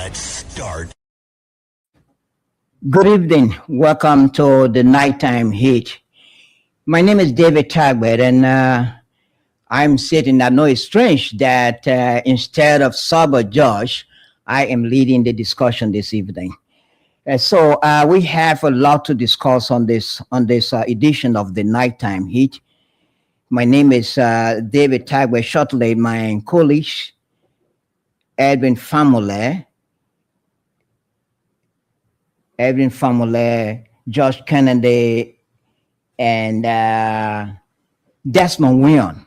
Let's start. Good evening. Welcome to the Nighttime Heat. My name is David Tagbert, and I'm sitting. I know it's strange that instead of Sober Josh, I am leading the discussion this evening. So we have a lot to discuss on this edition of the Nighttime Heat. My name is David Tagbert. Shortly, my colleagues Edwin Famule, Josh Kennedy, and Desmond Wion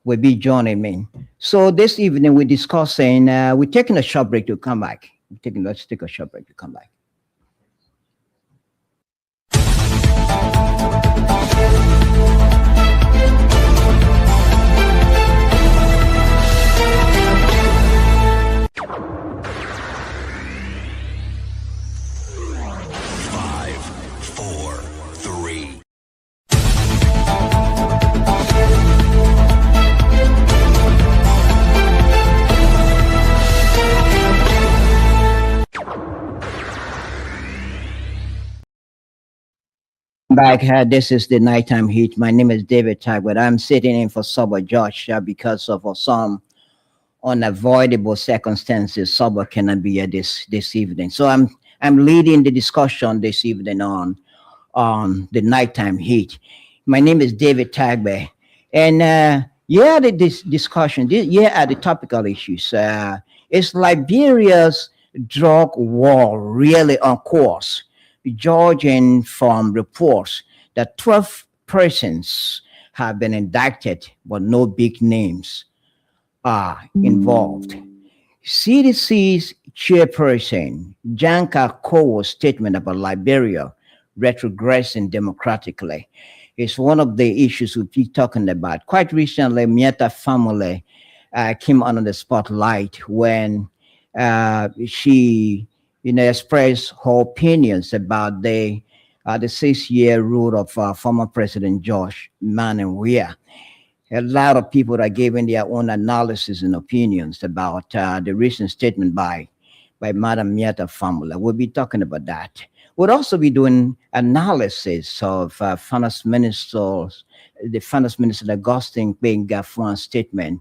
will be joining me. So this evening we're discussing. We're taking a short break to come back. Let's take a short break to come back. Five, four, three. Back. This is the Nighttime Heat. My name is David Tagbert. I'm sitting in for Sober Josh because of some unavoidable circumstances. Sober cannot be here this evening. So I'm leading the discussion this evening on the Nighttime Heat. My name is David Tagbert, and this discussion. Here are the topical issues. Is Liberia's drug war really on course? Judging from reports that 12 persons have been indicted, but no big names are involved. CDC's chairperson, Janka Kowo's statement about Liberia retrogressing democratically is one of the issues we'll be talking about. Quite recently, Mieta family came under the spotlight when she expressed her opinions about the 6-year rule of former President Josh Manuel Weah. A lot of people are giving their own analysis and opinions about the recent statement by Madam Mieta family. We'll be talking about that. We'll also be doing analysis of the Finance Minister Augustine Bengafuan's statement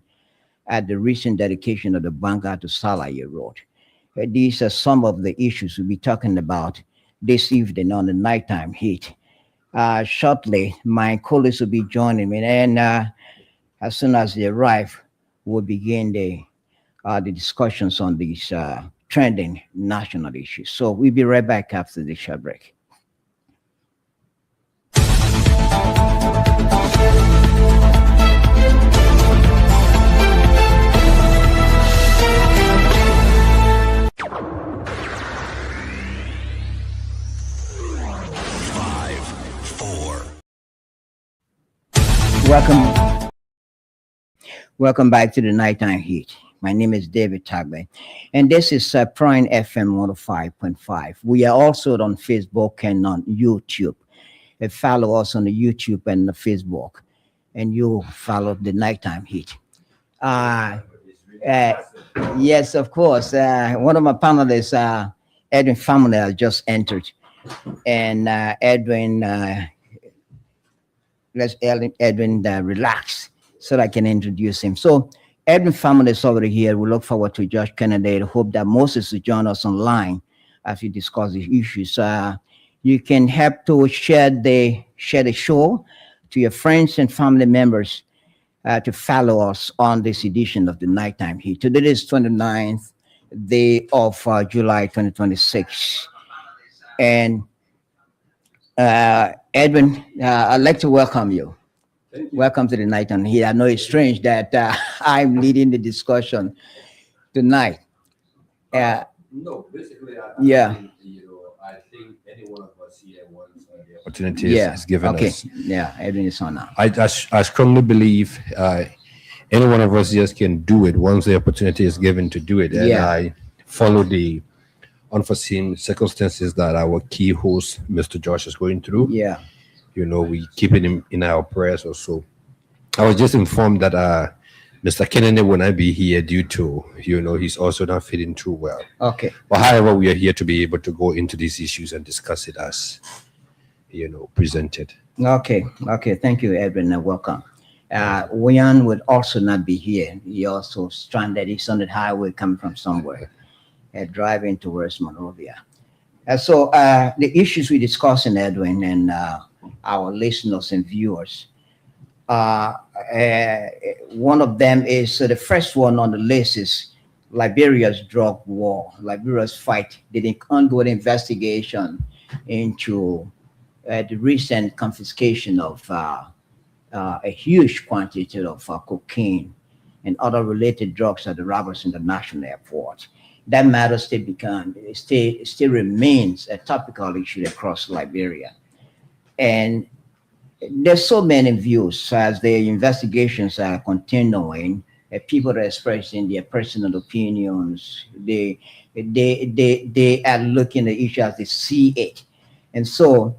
at the recent dedication of the Banga to Salaye Road. These are some of the issues we'll be talking about this evening on the Nighttime Heat. Shortly, my colleagues will be joining me, and as soon as they arrive, we'll begin the discussions on these trending national issues. So we'll be right back after the short break. Welcome back to the Nighttime Heat. My name is David Tagbert, and this is Prime FM 105.5. We are also on Facebook and on YouTube. Follow us on the YouTube and the Facebook, and you follow the Nighttime Heat. Yes, of course. One of my panelists, Edwin Family, has just entered, and Edwin. Let's Edwin relax so that I can introduce him. So Edwin Family is over here. We look forward to Josh Kennedy. I hope that Moses will join us online as we discuss the issues. You can help to share the show to your friends and family members to follow us on this edition of the Nighttime Heat. Today is 29th day of July 2026. And Edwin, I'd like to welcome you. Welcome to the Nighttime Heat. I know it's strange that I'm leading the discussion tonight. No, basically, Yeah. think, I think any one of us here wants the opportunity is given Okay. us. Yeah, Edwin is on now. I strongly believe any one of us just can do it once the opportunity is given to do it. And Yeah. I follow the unforeseen circumstances that our key host, Mr. Josh, is going through. Yeah. We keep it in our prayers also. I was just informed that Mr. Kennedy will not be here due to, he's also not feeling too well. Okay. But however, we are here to be able to go into these issues and discuss it as, presented. Okay. Thank you, Edwin, and welcome. Wian would also not be here. He also stranded. He's on the highway coming from somewhere, driving towards Monrovia. So the issues we discuss in Edwin and our listeners and viewers, one of them is the first one on the list is Liberia's drug war, Liberia's fight, the ongoing investigation into the recent confiscation of a huge quantity of cocaine and other related drugs at the Roberts International Airport. That matter still remains a topical issue across Liberia. And there's so many views as the investigations are continuing. People are expressing their personal opinions. They are looking at the issue as they see it. And so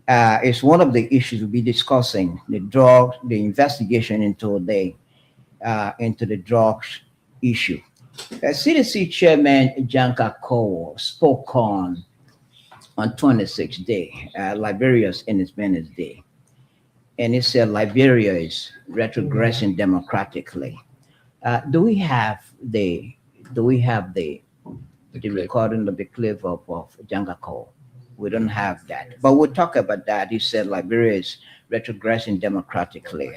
it's one of the issues we'll be discussing, the investigation into the drugs issue. CDC Chairman Janka Kowo spoke on 26th day, Liberia's Independence Day, and he said Liberia is retrogressing democratically. Do we have the recording of the clip of Janka Kowo? We don't have that, but we'll talk about that. He said Liberia is retrogressing democratically.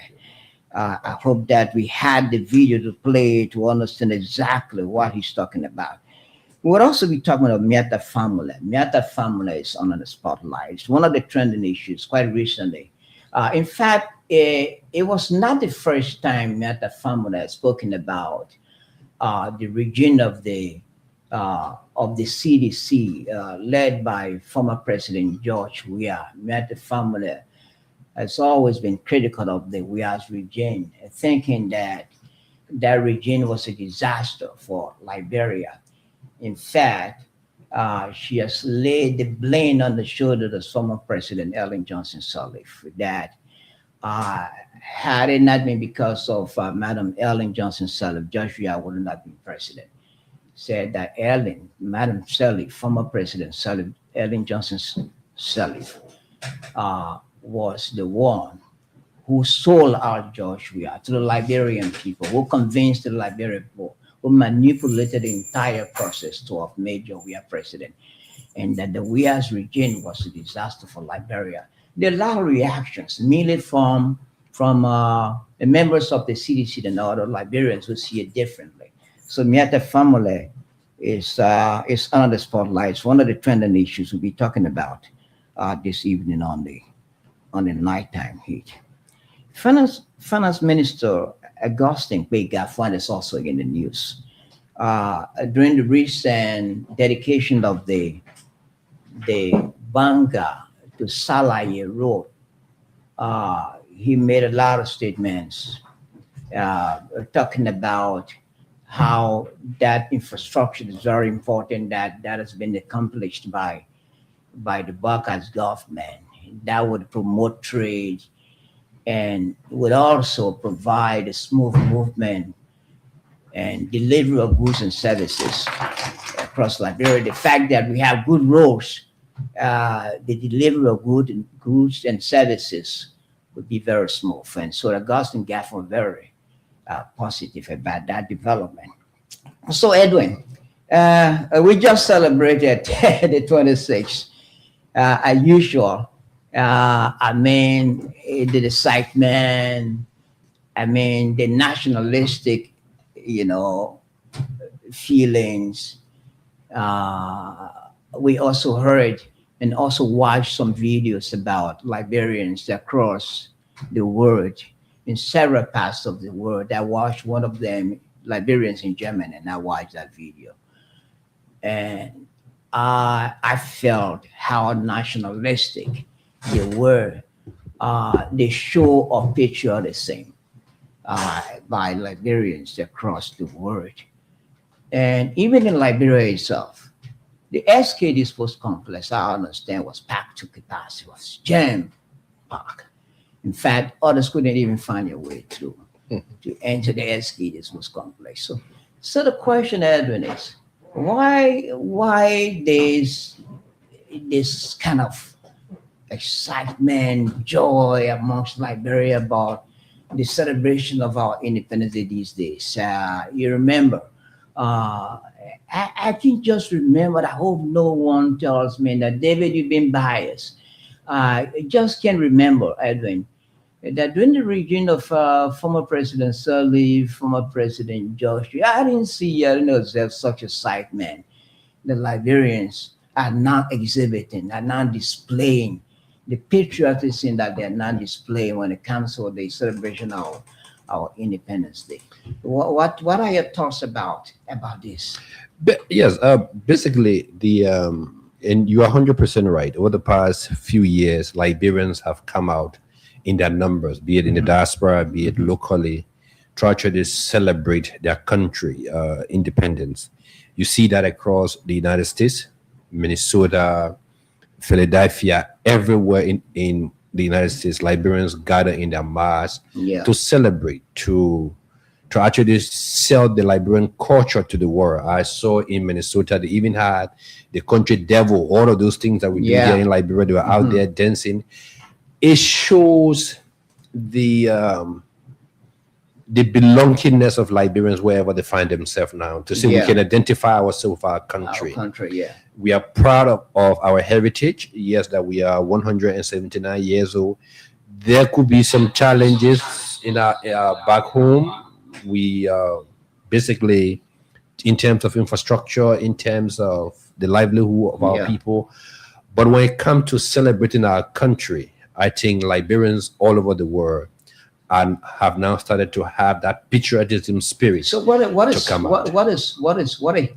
I hope that we had the video to play to understand exactly what he's talking about. We'll also be talking about Miata Family. Miata Family is under the spotlight. It's one of the trending issues quite recently. In fact, it was not the first time Miata Family has spoken about the regime of the CDC led by former President George Weah. Miata Family has always been critical of the Weah's regime, thinking that regime was a disaster for Liberia. In fact, she has laid the blame on the shoulders of former President Ellen Johnson Sirleaf that had it not been because of Madam Ellen Johnson Sirleaf, George Weah would not be president. Said that Madam Sirleaf, former President Sirleaf, Ellen Johnson Sirleaf, was the one who sold out George Weah to the Liberian people, who convinced the Liberian people, who manipulated the entire process to have made George Weah president, and that the Weah's regime was a disaster for Liberia. There are a lot of reactions, mainly from the members of the CDC and other Liberians who see it differently. So Miata Family is under the spotlight. It's one of the trending issues we'll be talking about this evening on the nighttime heat. Finance Minister Augustine Kpeh-Garfwan is also in the news. During the recent dedication of the Banga to Salaye Road, he made a lot of statements talking about how that infrastructure is very important, that has been accomplished by the Baka's government. That would promote trade and would also provide a smooth movement and delivery of goods and services across Liberia. The fact that we have good roads, the delivery of goods and services would be very smooth. And so Augustine Kpeh-Garfwan very positive about that development. So Edwin, we just celebrated the 26th, as usual. The excitement, the nationalistic, feelings. We also heard and also watched some videos about Liberians across the world, in several parts of the world. I watched one of them, Liberians in Germany, and I watched that video. And I felt how nationalistic they were. They show of patriotism by Liberians across the world. And even in Liberia itself, the SKD Sports Complex, I understand, was packed to capacity, was jam-packed. In fact, others couldn't even find their way through. to enter the SK. This was complex. So the question, Edwin, is why this kind of excitement, joy amongst Liberia about the celebration of our independence day these days. You remember, I can just remember. I hope no one tells me that David, you've been biased. I just can remember, Edwin, that during the regime of former President Sirleaf, former President Joshua, I didn't observe such excitement. The Liberians are now exhibiting, are now displaying the patriotism that they're now displaying when it comes to the celebration of our Independence Day. What are your thoughts about this? Yes, basically and you are 100% right. Over the past few years, Liberians have come out in their numbers, be it in the diaspora, be it locally, try to celebrate their country independence. You see that across the United States, Minnesota, Philadelphia, everywhere in the United States, Liberians gather in their mass Yeah, to celebrate, to actually sell the Liberian culture to the world. I saw in Minnesota they even had the country devil, all of those things that we do yeah, here in Liberia. They were out there dancing. It shows the belongingness of Liberians wherever they find themselves now. To say we yeah. can identify ourselves with our Our country. country, yeah. We are proud of our heritage. Yes, that we are 179 years old. There could be some challenges in our back home. We basically, in terms of infrastructure, in terms of the livelihood of our Yeah. people. But when it comes to celebrating our country, I think Liberians all over the world and have now started to have that patriotism spirit. So what is To come out. what is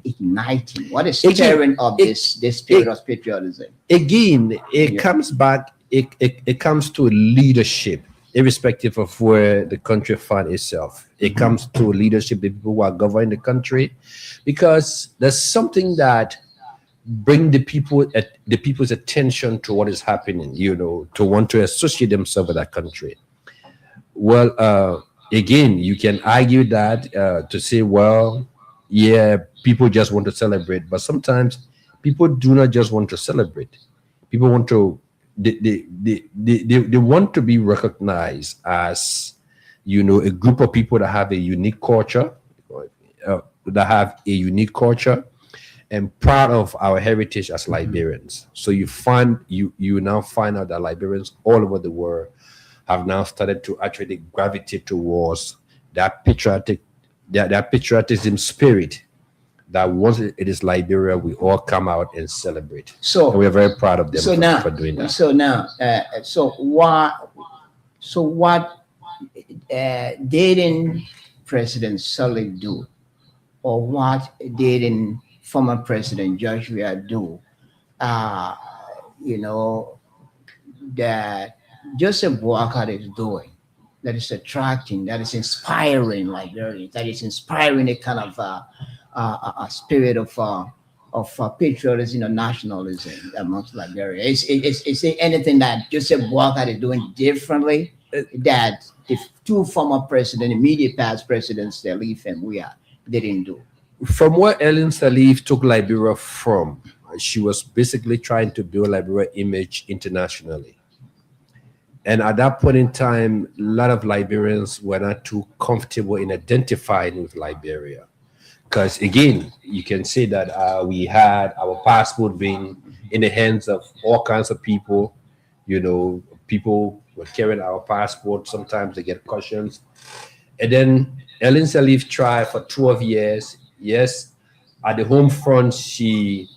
igniting? What is Again, stirring up it- this spirit of patriotism? Again, it Yeah. comes back, it comes to leadership, irrespective of where the country finds itself. It comes to leadership, the people who are governing the country, because there's something that bring the people's attention to what is happening, to want to associate themselves with that country. Well, again, you can argue that to say, well, yeah, people just want to celebrate, but sometimes people do not just want to celebrate. People want to they want to be recognized as a group of people that have a unique culture, and proud of our heritage as Liberians. So you now find out that Liberians all over the world have now started to actually gravitate towards that patriotism spirit, that once it is Liberia, we all come out and celebrate. So And we're very proud of them so now for doing that. so what didn't President Sully do, or what didn't former President Joshua do? Uh, you know that Joseph Walker is doing, that is attracting, that is inspiring Liberians, that is inspiring a kind of a spirit of patriotism and nationalism amongst Liberia. Is there anything that Joseph Walker is doing differently that the two former presidents, immediate past presidents, Sirleaf and Weah, didn't do? From where Ellen Sirleaf took Liberia from, she was basically trying to build Liberia image internationally. And at that point in time, a lot of Liberians were not too comfortable in identifying with Liberia. Because again, you can say that we had our passport being in the hands of all kinds of people. People were carrying our passport. Sometimes they get cautions. And then Ellen Sirleaf tried for 12 years. Yes, at the home front, she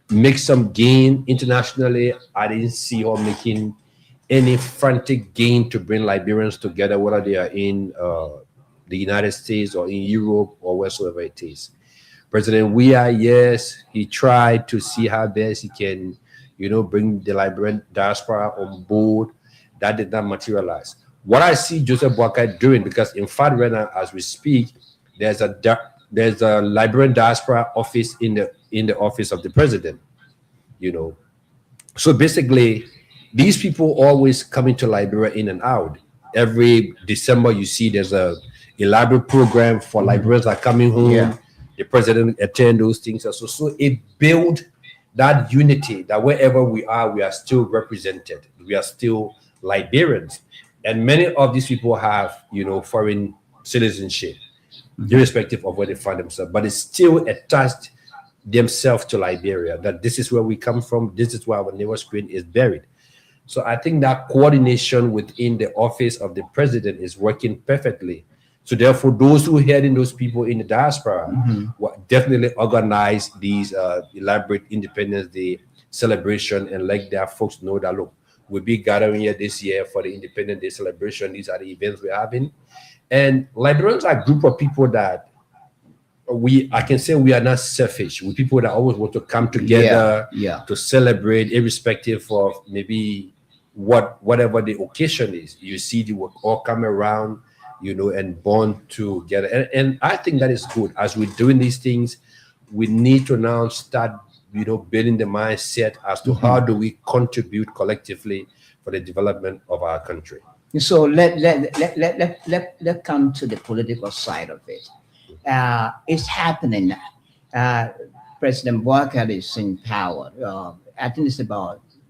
makes some gain internationally. I didn't see her making any frantic gain to bring Liberians together, whether they are in the United States or in Europe or wheresoever it is. President Weah, yes, he tried to see how best he can, bring the Liberian diaspora on board. That did not materialize. What I see Joseph Walker doing, because in fact, right now, as we speak, there's a Liberian diaspora office in the office of the president. So basically, these people always come into Liberia in and out. every December you see there's a elaborate program for Liberians that are coming home. Yeah. The president attend those things. So it built that unity that wherever we are still represented. We are still Liberians. And many of these people have, foreign citizenship, irrespective of where they find themselves, but it's still attached themselves to Liberia, that this is where we come from, this is where our neighbor screen is buried. So I think that coordination within the office of the president is working perfectly. So therefore, those who heading those people in the diaspora will definitely organize these elaborate Independence Day celebration and let their folks know that, look, we'll be gathering here this year for the Independence Day celebration. These are the events we're having. And Liberians are a group of people that I can say we are not selfish. We're people that always want to come together to celebrate, irrespective of maybe whatever the occasion is. You see, they will all come around, and bond together. And I think that is good. As we're doing these things, we need to now start, building the mindset as to how do we contribute collectively for the development of our country. So let come to the political side of it. It's happening now. President Boubacar is in power. I think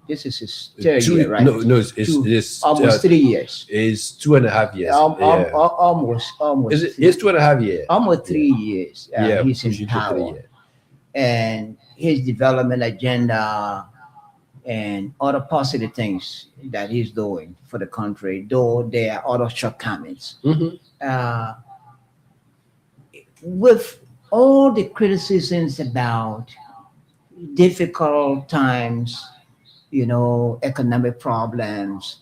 this is his third year, right? No, it's almost 3 years. It's 2.5 years. Almost. It's 2.5 years. Almost 3 years. He's in power. 3 years. And his development agenda and other positive things that he's doing for the country, though there are other shortcomings. With all the criticisms about difficult times, economic problems,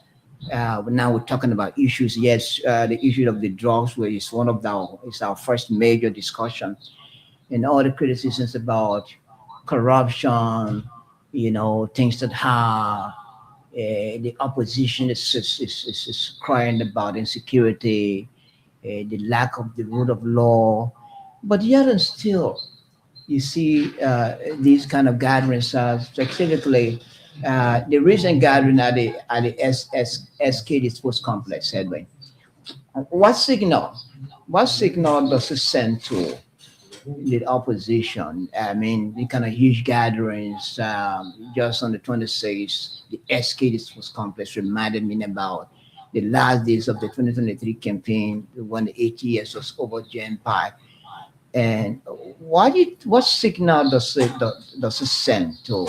now we're talking about issues. Yes, the issue of the drugs, which is is our first major discussion, and all the criticisms about corruption, things that have the opposition is crying about insecurity, the lack of the rule of law. But yet and still, you see these kind of gatherings, specifically the recent gathering at the SKD Sports Complex, Edwin. What signal does it send to the opposition? I mean, the kind of huge gatherings, just on the 26th, the SKD Sports Complex reminded me about the last days of the 2023 campaign when the 8 years was over Gen Park. And what signal does it send to?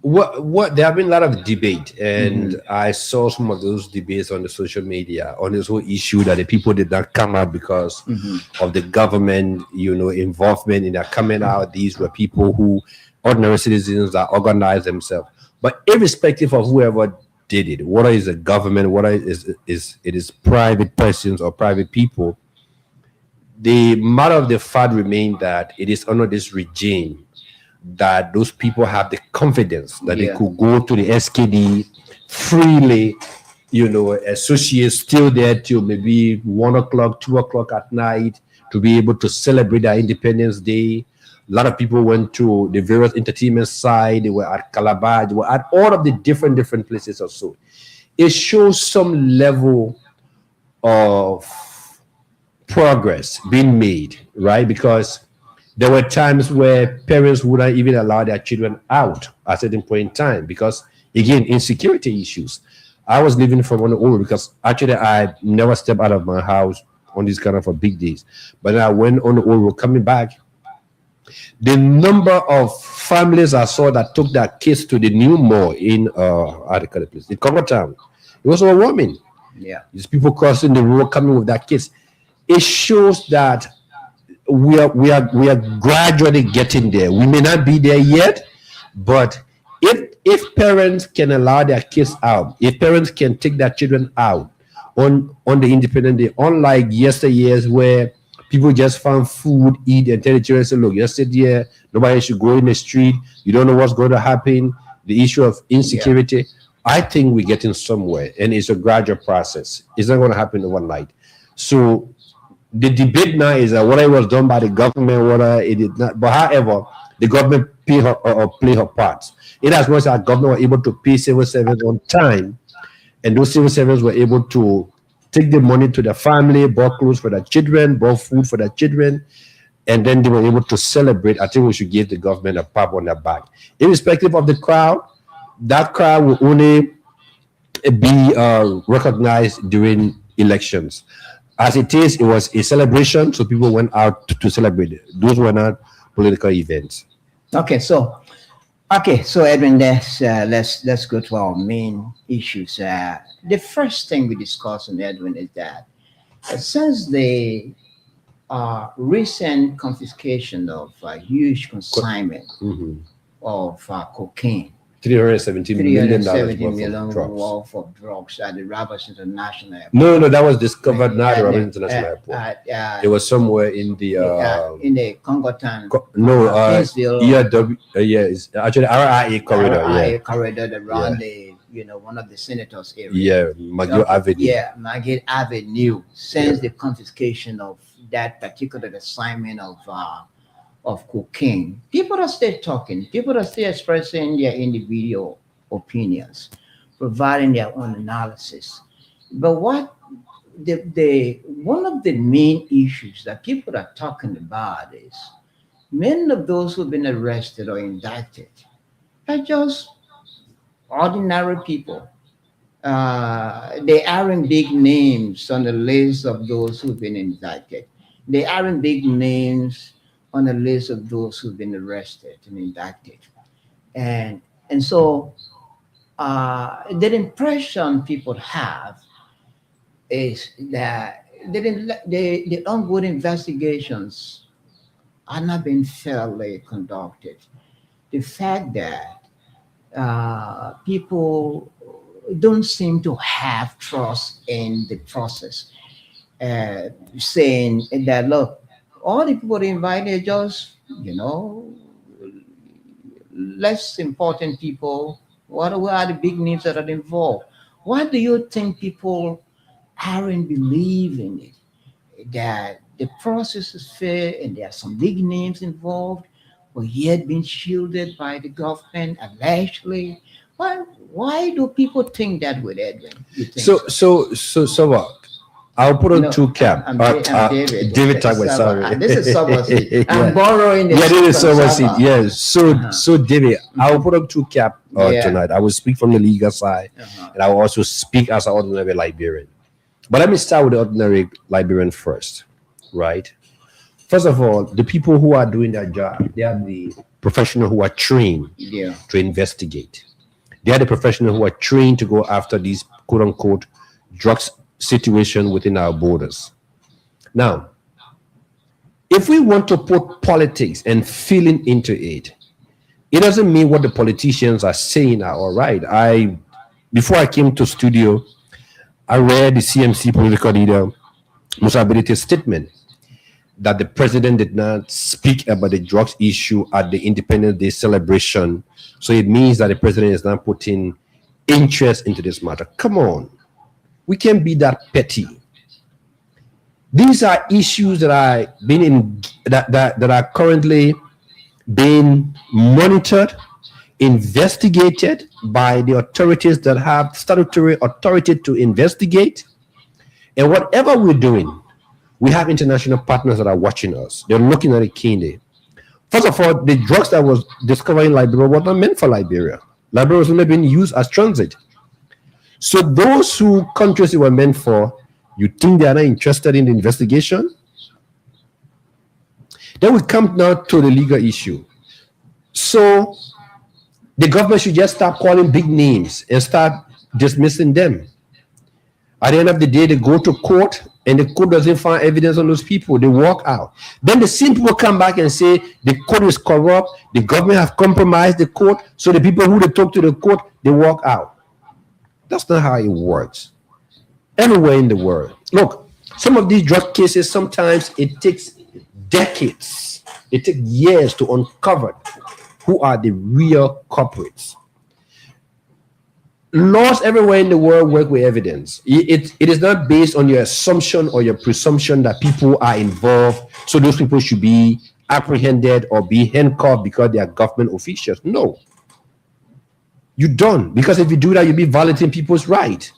What there have been a lot of debate, and I saw some of those debates on the social media on this whole issue that the people did not come out because of the government, involvement in their coming out. These were people who, ordinary citizens, that organized themselves. But irrespective of whoever did it, whether it's a government, whether it is private persons or private people, the matter of the fact remained that it is under this regime that those people have the confidence that they could go to the SKD freely, associate still there till maybe 1 o'clock, 2 o'clock at night to be able to celebrate their Independence Day. A lot of people went to the various entertainment side. They were at Calabar. They were at all of the different places or so. It shows some level of progress being made, right? Because there were times where parents wouldn't even allow their children out at a certain point in time because, again, insecurity issues. I was living from on the Old because actually I never stepped out of my house on these kind of big days. But then I went on the Old Road coming back. The number of families I saw that took their kids to the new mall in Congo Town, it was overwhelming. Yeah, these people crossing the road coming with their kids. It shows that we are gradually getting there. We may not be there yet, but if parents can allow their kids out, if parents can take their children out on the Independence Day, unlike yesteryears where people just found food, eat, and tell the children, say, look, just sit here, nobody should go in the street, you don't know what's going to happen, the issue of insecurity. I think we're getting somewhere, and it's a gradual process. It's not going to happen overnight. So the debate now is that whether it was done by the government, whether it did not. But however, the government play her part. In as much as our government were able to pay civil servants on time, And those civil servants were able to take the money to their family, bought clothes for their children, bought food for their children, and then they were able to celebrate. I think we should give the government a pat on their back. Irrespective of the crowd, that crowd will only be recognized during elections. As it is, it was a celebration, so people went out to celebrate it. Those were not political events. Okay, so Edwin, let's go to our main issues. The first thing we discussed on Edwin is that since the recent confiscation of huge consignment of cocaine, $370 million worth of drugs at the Roberts International Airport. No, that was discovered not at Roberts International Airport. It was somewhere in the Congotan. ERW, it's actually RIA corridor. RIA corridor around the one of the senators' area. Yeah, McGill Avenue. Yeah, McGill Avenue. Since the confiscation of that particular assignment of cocaine, people are still talking. People are still expressing their individual opinions, providing their own analysis. But what the one of the main issues that people are talking about is many of those who've been arrested or indicted are just ordinary people. They aren't big names on the list of those who've been indicted. They aren't big names on the list of those who've been arrested and indicted. And so the impression people have is that the ongoing investigations are not being fairly conducted. The fact that people don't seem to have trust in the process, saying that, look, all the people invited just, less important people. What are the big names that are involved? Why do you think people aren't believing it? That the process is fair and there are some big names involved, but yet being shielded by the government allegedly. Why do people think that with Edwin? You think So what? I'll put on two cap. I'm David. David Tagway, sorry. This is Somerset. I'm borrowing this. Yeah, this is Somerset. Yes. So David, I'll put on two cap tonight. I will speak from the legal side, and I will also speak as an ordinary Liberian. But let me start with the ordinary Liberian first, right? First of all, the people who are doing their job, they are the professionals who are trained to investigate. They are the professionals who are trained to go after these quote-unquote drugs situation within our borders. Now, if we want to put politics and feeling into it, it doesn't mean what the politicians are saying are all right. Before I came to studio, I read the CMC political leader Musa Abedite's statement that the president did not speak about the drugs issue at the Independence Day celebration. So it means that the president is not putting interest into this matter. Come on. We can't be that petty. These are issues that are that are currently being monitored, investigated by the authorities that have statutory authority to investigate. And whatever we're doing, we have international partners that are watching us. They're looking at it keenly. First of all, the drugs that was discovered in Liberia were not meant for Liberia. Liberia was only being used as transit. So those countries it were meant for, you think they are not interested in the investigation? Then we come now to the legal issue. So the government should just start calling big names and start dismissing them. At the end of the day, they go to court and the court doesn't find evidence on those people. They walk out. Then the same people come back and say the court is corrupt, the government have compromised the court, so the people who they talk to the court, they walk out. That's not how it works. Everywhere in the world. Look, some of these drug cases, sometimes it takes decades. It takes years to uncover who are the real culprits. Laws everywhere in the world work with evidence. It is not based on your assumption or your presumption that people are involved, so those people should be apprehended or be handcuffed because they are government officials. No. You don't, because if you do that, you'll be violating people's rights.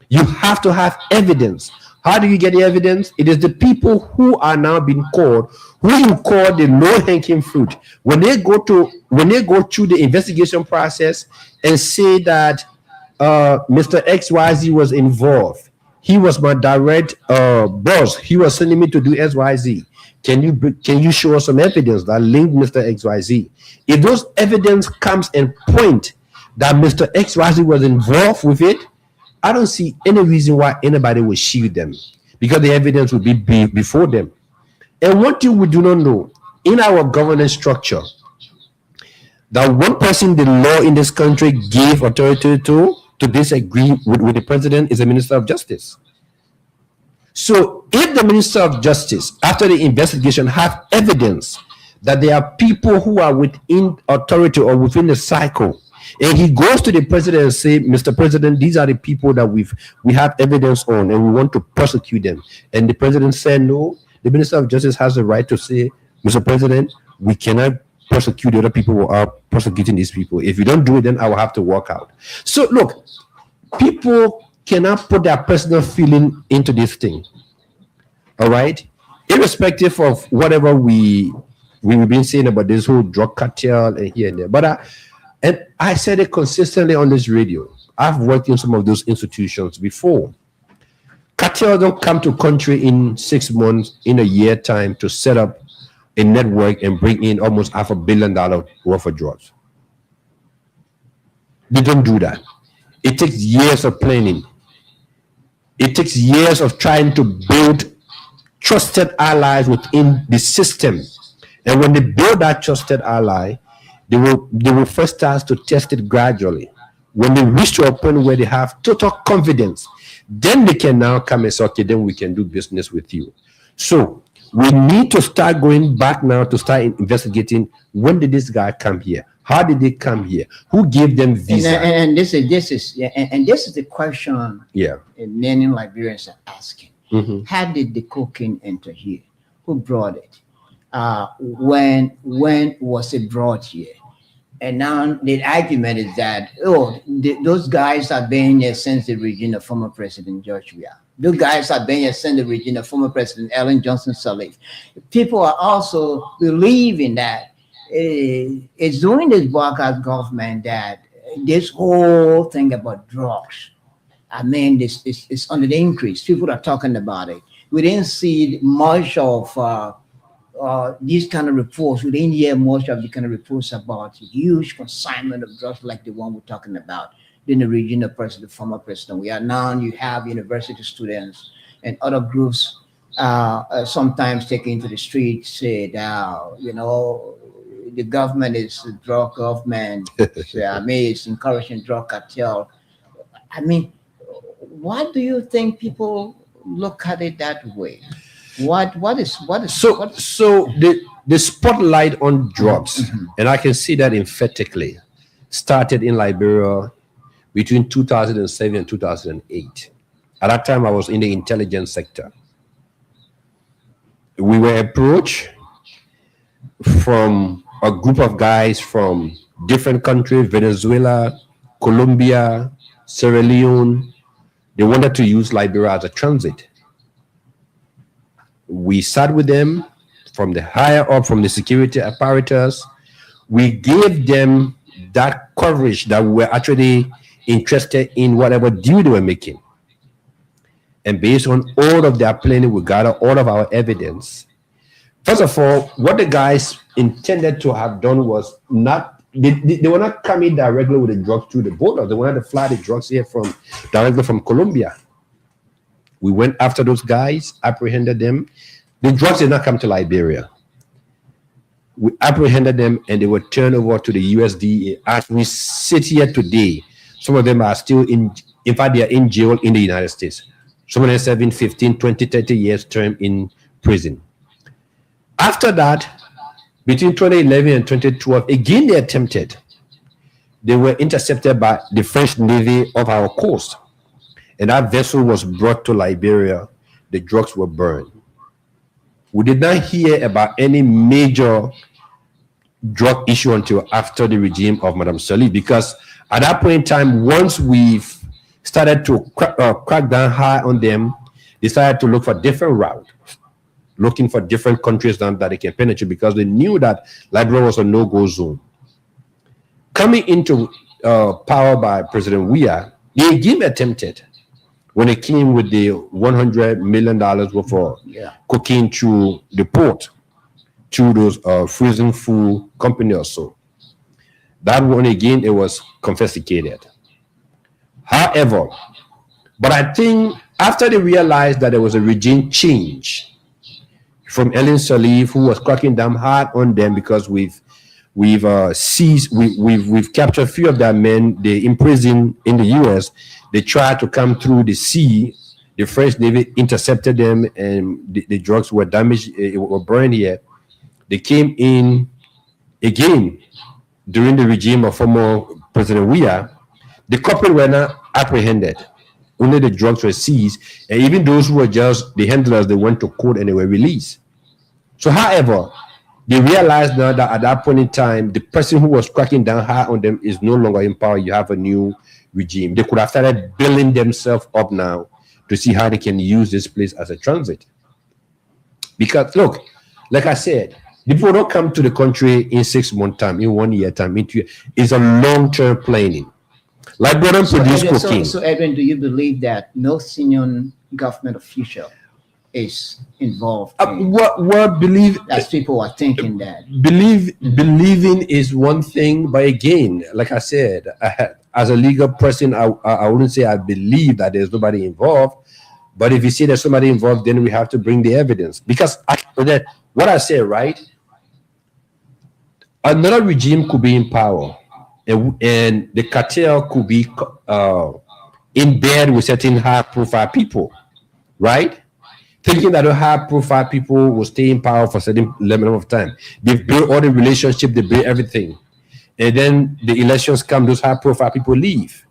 You have to have evidence. How do you get the evidence? It is the people who are now being called, who you call the low-hanging fruit. When they go through the investigation process and say that Mr. XYZ was involved, he was my direct boss, he was sending me to do XYZ. Can you show us some evidence that linked Mr. XYZ? If those evidence comes and point that Mr. XYZ was involved with it, I don't see any reason why anybody would shield them, because the evidence would be before them. And one thing we do not know in our governance structure, that one person the law in this country gave authority to disagree with the president is the Minister of Justice. So if the Minister of Justice, after the investigation, have evidence that there are people who are within authority or within the cycle, and he goes to the president and say, Mr. President, these are the people that we have evidence on and we want to prosecute them. And the president said no, the Minister of Justice has the right to say, Mr. President, we cannot prosecute the other people who are prosecuting these people. If you don't do it, then I will have to walk out. So look, people cannot put their personal feeling into this thing. All right? Irrespective of whatever we've been saying about this whole drug cartel and here and there. But I said it consistently on this radio. I've worked in some of those institutions before. Cartel don't come to country in 6 months, in a year time, to set up a network and bring in almost $500 million worth of drugs. They don't do that. It takes years of planning. It takes years of trying to build trusted allies within the system. And when they build that trusted ally, they will first start to test it gradually. When they reach to a point where they have total confidence, then they can now come and say, okay, then we can do business with you. So we need to start going back now to start investigating, when did this guy come here? How did they come here? Who gave them visa? And this is the question. Yeah. Many Liberians are asking. Mm-hmm. How did the cocaine enter here? Who brought it? When was it brought here? And now the argument is that those guys have been here since the regime of former President George Weah. Those guys have been here since the regime of former President Ellen Johnson Sirleaf. People are also believing that it's during this Barkas government that this whole thing about drugs, I mean, this is under the increase. People are talking about it. We didn't see much of these kind of reports. We didn't hear much of the kind of reports about huge consignment of drugs like the one we're talking about in the region of the former president. We are now, you have university students and other groups sometimes taking to the streets, say that, the government is a drug government. I mean, it's encouraging drug cartel. I mean, why do you think people look at it that way? What is so the spotlight on drugs, mm-hmm. and I can see that emphatically, started in Liberia between 2007 and 2008. At that time, I was in the intelligence sector. We were approached from a group of guys from different countries, Venezuela, Colombia, Sierra Leone. They wanted to use Liberia as a transit. We sat with them from the higher up, from the security apparatus. We gave them that coverage that we were actually interested in whatever deal they were making. And based on all of their planning, we gathered all of our evidence. First of all, what the guys intended to have done was not, they were not coming directly with the drugs through the border. They wanted to fly the drugs here directly from Colombia. We went after those guys, apprehended them. The drugs did not come to Liberia. We apprehended them and they were turned over to the USDA. As we sit here today, some of them are still in fact, they are in jail in the United States. Some of them serving 15, 20, 30 years term in prison. After that, between 2011 and 2012, again they attempted. They were intercepted by the French Navy off our coast. And that vessel was brought to Liberia. The drugs were burned. We did not hear about any major drug issue until after the regime of Madame Sirleaf, because at that point in time, once we've started to crack down hard on them. They started to look for different routes, looking for different countries that they can penetrate because they knew that Liberia was a no-go zone. Coming into power by President Weah, the regime attempted when it came with the $100 million worth of cocaine through the port, through those freezing food company or so. That one again, it was confiscated. However, but I think after they realized that there was a regime change from Ellen Sirleaf, who was cracking down hard on them because we've seized, we've captured a few of their men. They imprisoned in the U.S. They tried to come through the sea. The French Navy intercepted them, and the drugs were damaged, were burned here. They came in again during the regime of former President Weah. The culprits were not apprehended. Only the drugs were seized, and even those who were just the handlers, they went to court and they were released. So, however, they realized now that at that point in time, the person who was cracking down hard on them is no longer in power. You have a new regime. They could have started building themselves up now to see how they can use this place as a transit. Because, look, like I said, people don't come to the country in 6 months' time, in 1 year time, in 2 years. It's a long-term planning. Like Britain produced cocaine. So, Edwin, do you believe that no senior government official is involved? What believe? As people are thinking that Believing is one thing, but again, like I said, as a legal person, I wouldn't say I believe that there's nobody involved. But if you see there's somebody involved, then we have to bring the evidence. Because what I say, right? Another regime could be in power. And the cartel could be in bed with certain high-profile people, right? Thinking that the high-profile people will stay in power for a certain level of time. They've built all the relationship, they build everything. And then the elections come, those high-profile people leave.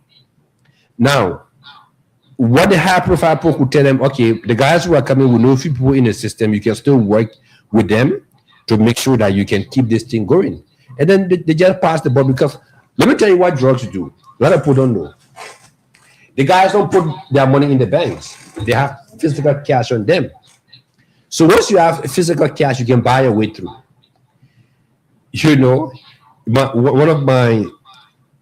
Now, what the high-profile people could tell them, okay, the guys who are coming, we know a few people in the system, you can still work with them to make sure that you can keep this thing going. And then they just pass the ball because let me tell you what drugs do. A lot of people don't know. The guys don't put their money in the banks. They have physical cash on them. So once you have physical cash, you can buy your way through. You know, one of my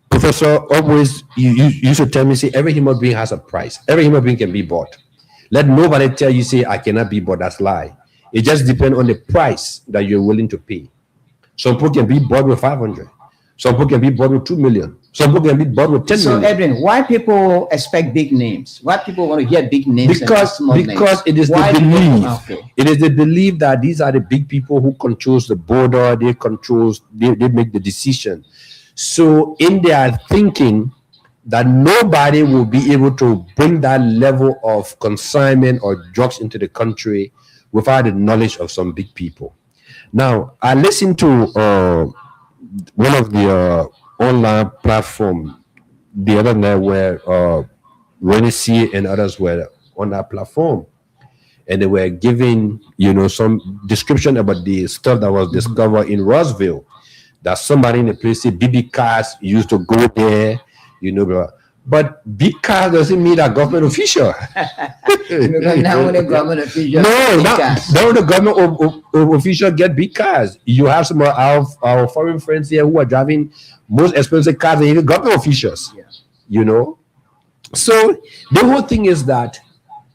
professor always used to tell me, say, every human being has a price. Every human being can be bought. Let nobody tell you, say, I cannot be bought. That's lie. It just depends on the price that you're willing to pay. Some people can be bought with 500. Some people can be bought with 2 million. Some people can be bought with 10 million. So, Edwin, why people expect big names? Why people want to hear big names? Because it is the belief. It is the belief that these are the big people who controls the border. They make the decision. So, in their thinking that nobody will be able to bring that level of consignment or drugs into the country without the knowledge of some big people. Now, I listened to one of the online platform the other night where Rennie C and others were on that platform, and they were giving some description about the stuff that was discovered in Roseville, that somebody in the place said BB cars used to go there, but big cars doesn't mean a government official. Because now when the government official now the government official get big cars. You have some of our foreign friends here who are driving most expensive cars than even government officials. So the whole thing is that,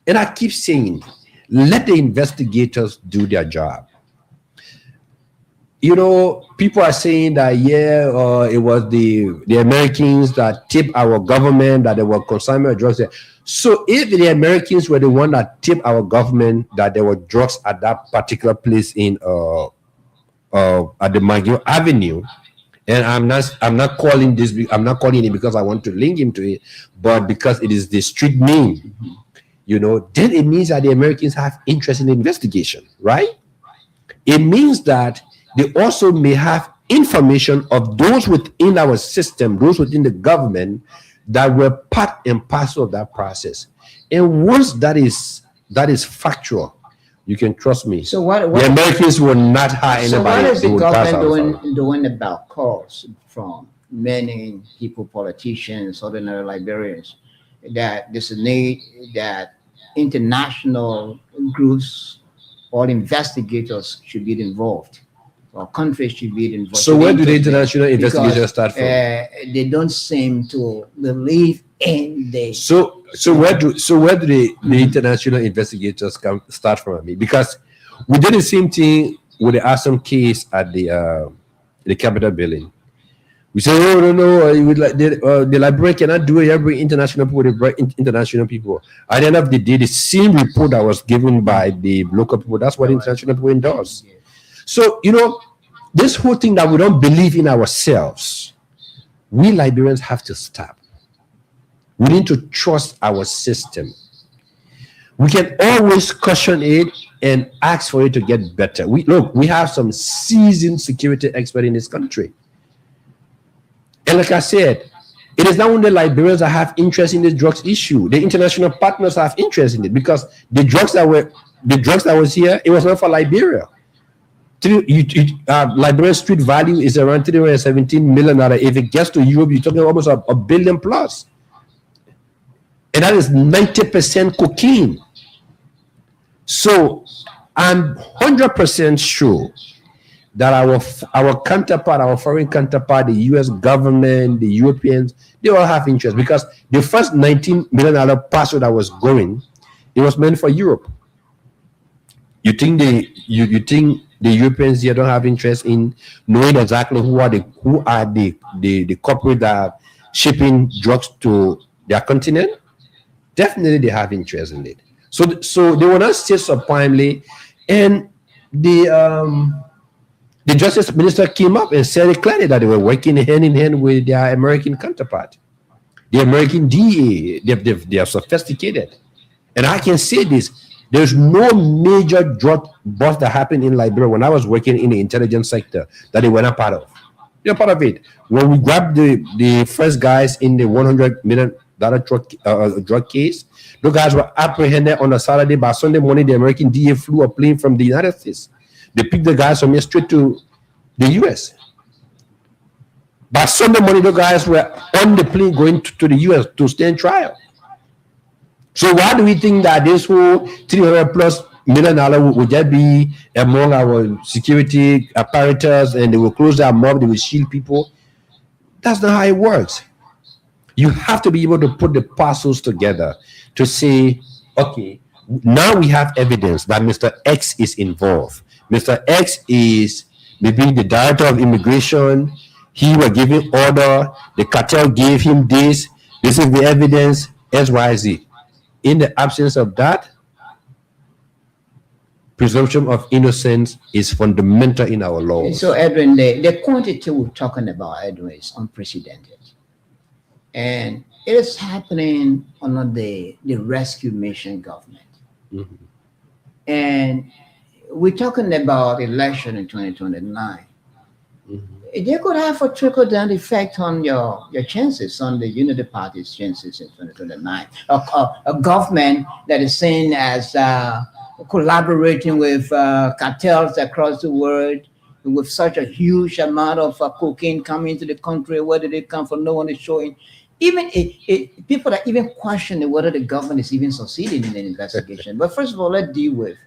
and I keep saying, let the investigators do their job. People are saying that, it was the Americans that tipped our government, that there were consignment drugs. So if the Americans were the one that tipped our government that there were drugs at that particular place in at the McGill Avenue, and I'm not calling it because I want to link him to it, but because it is the street name, then it means that the Americans have interest in the investigation, right? It means that they also may have information of those within our system, those within the government that were part and parcel of that process. And once that is factual, you can trust me. So the Americans will not hire anybody. So what is the government doing about calls from many people, politicians, ordinary Liberians, that there's a need that international groups or investigators should be involved, or countries should be involved. So where do the international investigators start from? They don't seem to believe in the. So where do the international investigators start from? I mean, because we did the same thing with the Assam case at the Capitol building. We say, oh no, the librarian cannot do it. You bring international people. They bring international people. At the end of the day, the same report that was given by the local people, that's what international people endorse. So this whole thing that we don't believe in ourselves, we Liberians have to stop. We need to trust our system. We can always caution it and ask for it to get better. We have some seasoned security experts in this country. And like I said, it is not only Liberians that have interest in the drugs issue. The international partners have interest in it, because the drugs that was here, it was not for Liberia. Liberian street value is around $317 million. If it gets to Europe, you're talking almost a billion plus. And that is 90% cocaine. So I'm 100% sure that our counterpart, our foreign counterpart, the US government, the Europeans, they all have interest, because the first $19 million parcel that was going, it was meant for Europe. You think the Europeans here don't have interest in knowing exactly who are the corporate that are shipping drugs to their continent? Definitely they have interest in it. So they will not sit supinely. And the Justice Minister came up and said it clearly that they were working hand in hand with their American counterpart. The American DEA, they are sophisticated. And I can say this, there's no major drug bust that happened in Liberia when I was working in the intelligence sector that they were not part of. They're part of it. When we grabbed the first guys in the $100 million drug case, those guys were apprehended on a Saturday. By Sunday morning, the American DEA flew a plane from the United States. They picked the guys from here straight to the US. By Sunday morning, the guys were on the plane going to the US to stand trial. So why do we think that this whole $300+ million would just be among our security apparatus, and they will close their mouth, they will shield people? That's not how it works. You have to be able to put the parcels together to say, okay, now we have evidence that Mr. X is involved. Mr. X is maybe the director of immigration. He was giving order. The cartel gave him this. This is the evidence, XYZ. In the absence of that, presumption of innocence is fundamental in our laws. So, Edwin, the quantity we're talking about, Edwin, is unprecedented. And it is happening under the rescue mission government. Mm-hmm. And we're talking about election in 2029. Mm-hmm. They could have a trickle-down effect on your chances, on the Unity Party's chances in 2029. A government that is seen as collaborating with cartels across the world, with such a huge amount of cocaine coming into the country. Where did it come from? No one is showing. Even people are even questioning whether the government is even succeeding in an investigation. But first of all, let's deal with,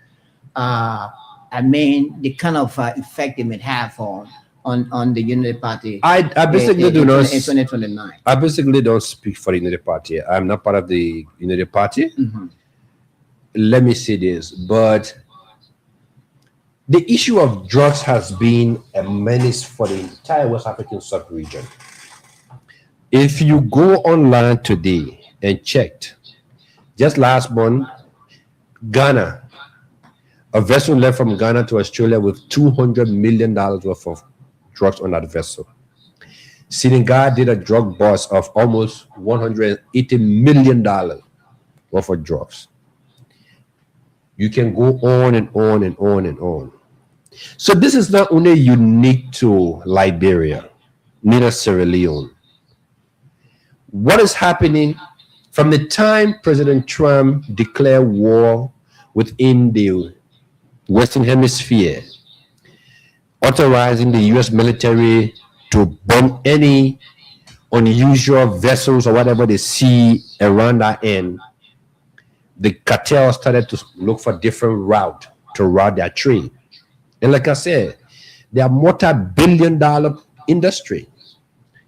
the kind of effect it may have on the Unity Party. I basically do not. In 2029. I basically don't speak for the Unity Party. I'm not part of the Unity Party. Mm-hmm. Let me say this, but the issue of drugs has been a menace for the entire West African sub-region. If you go online today and checked, just last month, Ghana, a vessel left from Ghana to Australia with $200 million worth of drugs on that vessel. Senegal did a drug bust of almost $180 million worth of drugs. You can go on and on and on and on. So this is not only unique to Liberia, neither Sierra Leone. What is happening from the time President Trump declared war within the Western Hemisphere, authorizing the US military to bomb any unusual vessels or whatever they see around that end, the cartel started to look for different route to route their trade. And like I said, they are multi-billion-dollar industry.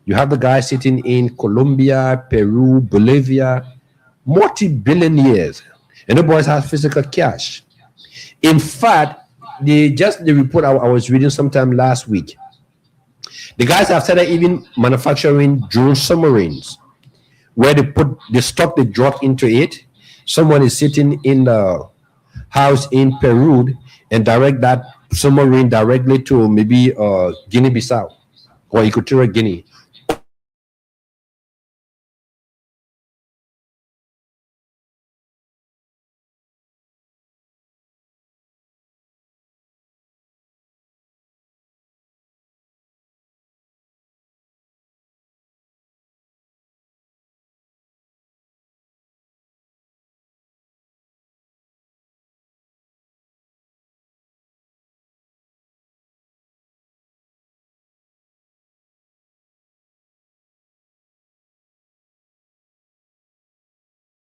You have the guy sitting in Colombia, Peru, Bolivia, multi-billion years, and the boys have physical cash. In fact, the report I was reading sometime last week, the guys have started even manufacturing drone submarines where they stock the drug into it. Someone is sitting in the house in Peru and direct that submarine directly to maybe Guinea-Bissau or Equatorial Guinea.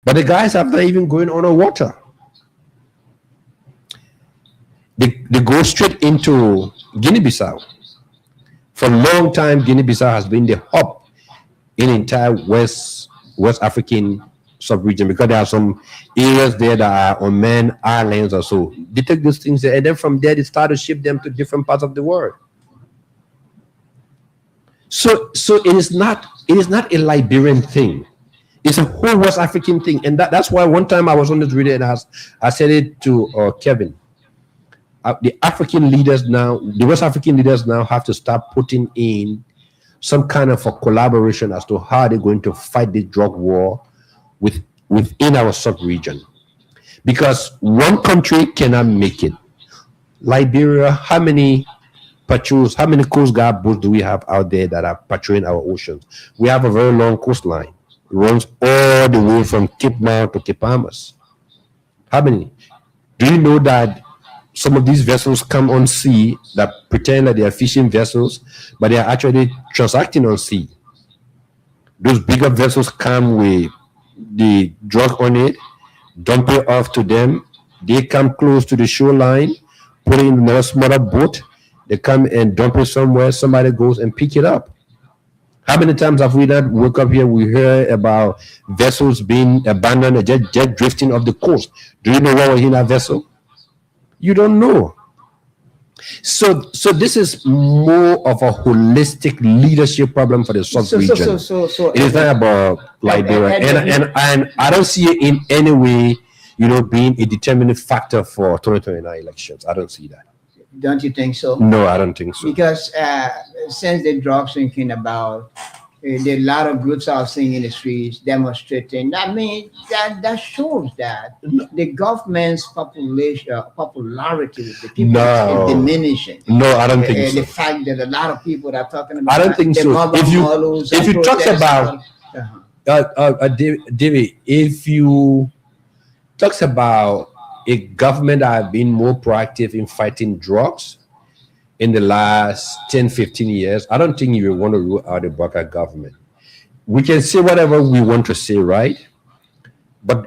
But the guys are not even going on the water. They go straight into Guinea-Bissau. For a long time, Guinea-Bissau has been the hub in the entire West African sub-region because there are some areas there that are unmanned islands or so. They take those things there, and then from there they start to ship them to different parts of the world. So it is not a Liberian thing. It's a whole West African thing, and that's why one time I was on this radio and I said it to Kevin. The West African leaders now have to start putting in some kind of a collaboration as to how they're going to fight the drug war within our sub-region. Because one country cannot make it. Liberia, how many Coast Guard boats do we have out there that are patrolling our oceans? We have a very long coastline. It runs all the way from Cape Mount to Cape Palmas. How many? Do you know that some of these vessels come on sea that pretend that they are fishing vessels, but they are actually transacting on sea? Those bigger vessels come with the drug on it, dump it off to them. They come close to the shoreline, put it in another smaller boat. They come and dump it somewhere. Somebody goes and pick it up. How many times have we not woke up here? We hear about vessels being abandoned, jet drifting off the coast. Do you know what was in that vessel? You don't know. So this is more of a holistic leadership problem for the sub-region. It is not about Liberia, and I don't see it in any way, being a determining factor for 2029 elections. I don't see that. Don't you think so? No, I don't think so. Because since the drug thinking about, there are a lot of groups are singing in the streets, demonstrating. I mean, that shows that the government's popularity with the people is diminishing. No, I don't think so. The fact that a lot of people are talking about, I don't think so. If you talk about, David, if you talk about a government that have been more proactive in fighting drugs in the last 10, 15 years, I don't think you want to rule out the Baka government. We can say whatever we want to say, right? But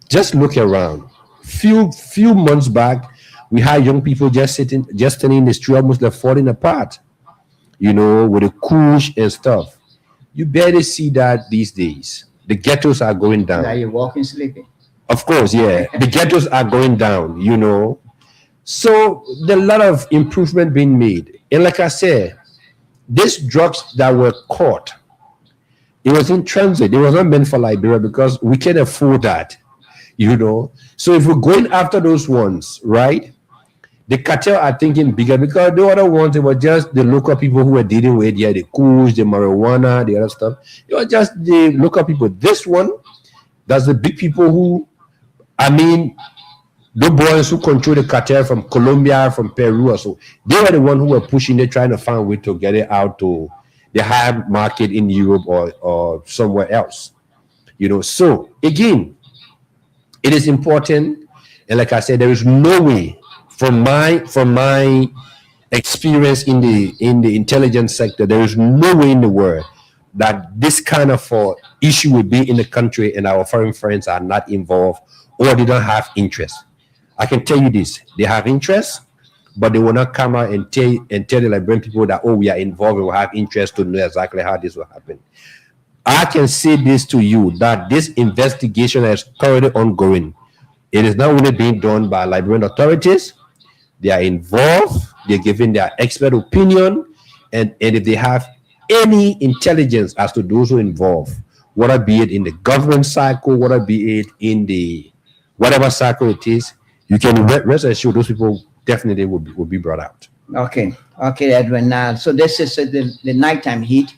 just look around. Few months back, we had young people just standing in the street, almost like falling apart, with the kush and stuff. You barely see that these days. The ghettos are going down. Now you're walking, sleeping. Of course, yeah. The ghettos are going down, So there's a lot of improvement being made. And like I said, these drugs that were caught, it was in transit. It was not meant for Liberia because we can't afford that, So if we're going after those ones, right, the cartel are thinking bigger because the other ones, they were just the local people who were dealing with the kush, the marijuana, the other stuff. It was just the local people. This one, that's the big people who, the boys who control the cartel from Colombia, from Peru or so, they were the ones who were pushing it, trying to find a way to get it out to the high market in Europe or somewhere else. So again, it is important. And like I said, there is no way from my experience in the intelligence sector, there is no way in the world that this kind of issue will be in the country and our foreign friends are not involved or they don't have interest. I can tell you this, they have interest, but they will not come out and tell the Liberian people that, oh, we are involved and we have interest to know exactly how this will happen. I can say this to you, that this investigation is currently ongoing. It is not only being done by Liberian authorities. They are involved, they're giving their expert opinion, and if they have any intelligence as to those who are involved, whether be it in the government cycle, whether be it in the whatever cycle it is, you can rest assured those people definitely will be brought out. Okay, Edwin. So this is the nighttime heat.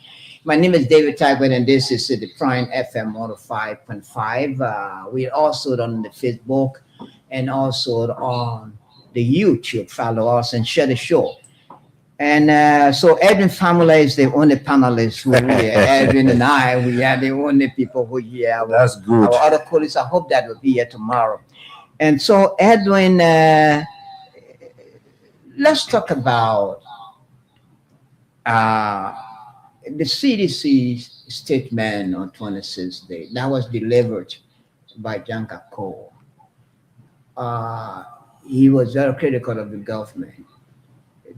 My name is David Tagwin, and this is the Prime FM 105.5. We're also on the Facebook and also on the YouTube. Follow us and share the show. And so Edwin Family is the only panelist who are here. Edwin and I, we are the only people who are here. That's good. Our other colleagues, I hope that will be here tomorrow. And so Edwin, let's talk about the CDC statement on 26th day that was delivered by Janka Cole. He was very critical of the government,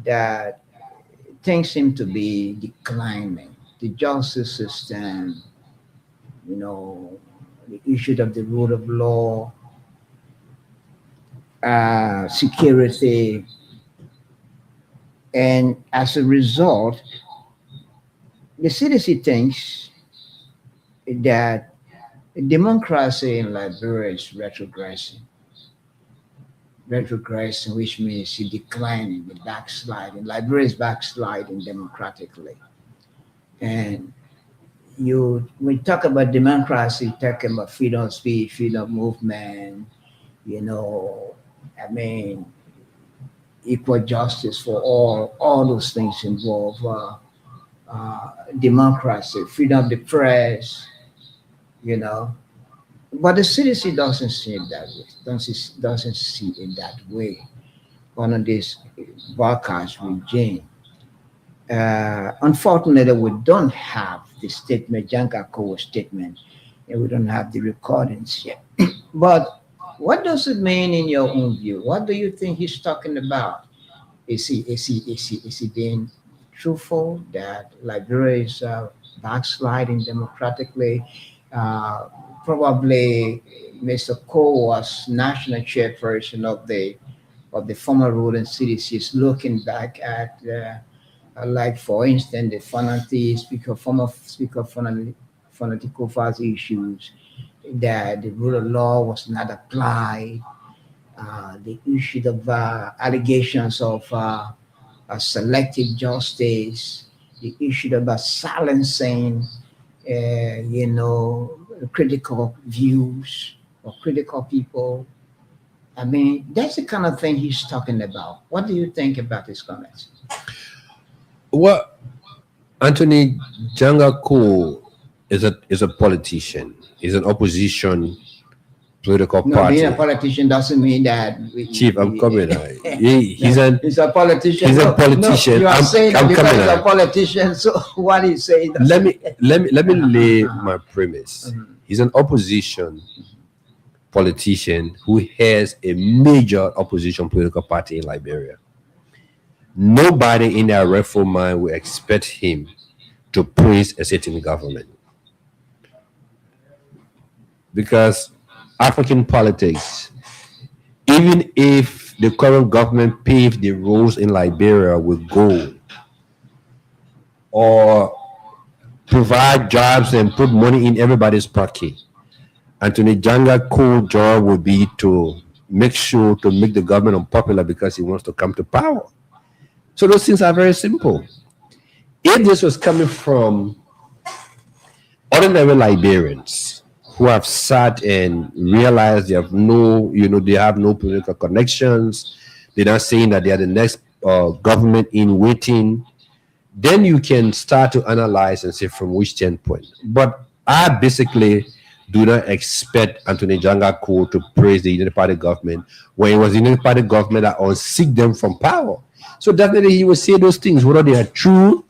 that things seem to be declining. The justice system, the issue of the rule of law, security, and as a result, the CDC thinks that democracy in Liberia is retrogressing, which means it's declining, the backsliding. Liberia is backsliding democratically. And when you talk about democracy, talking about freedom of speech, freedom of movement, equal justice for all those things involve democracy, freedom of the press, But the CDC doesn't see it that way. Doesn't see it that way. Under this broadcast regime, unfortunately, we don't have the statement, Janka Cole statement, and we don't have the recordings yet. But what does it mean in your own view? What do you think he's talking about? Is he being truthful that Liberia is backsliding democratically? Probably Mr. Cole was national chairperson of the former ruling CDC, is looking back at like, for instance, the former speaker Kofa's issues, that the rule of law was not applied, the issue of allegations of selective justice, the issue about silencing, critical views or critical people. That's the kind of thing he's talking about. What do you think about his comments? Well, Anthony Janka Cole is a politician. He's an opposition political party. Being a politician doesn't mean that. Chief, I'm coming. He's a politician. He's a politician. You are saying that because he's a coming. politician. So what is saying? Let me lay my premise. He's an opposition politician who has a major opposition political party in Liberia. Nobody in their rightful mind will expect him to praise a sitting government, because African politics, even if the current government paved the roads in Liberia with gold or provide jobs and put money in everybody's pocket, Anthony Janka Cole's job would be to make sure to make the government unpopular because he wants to come to power. So those things are very simple. If this was coming from ordinary Liberians who have sat and realized they have no political connections, they're not saying that they are the next government in waiting, then you can start to analyze and see from which standpoint. But I basically do not expect Anthony Janka Cole to praise the United Party government when it was the United Party government that unseated them from power. So definitely he will say those things, whether they are true.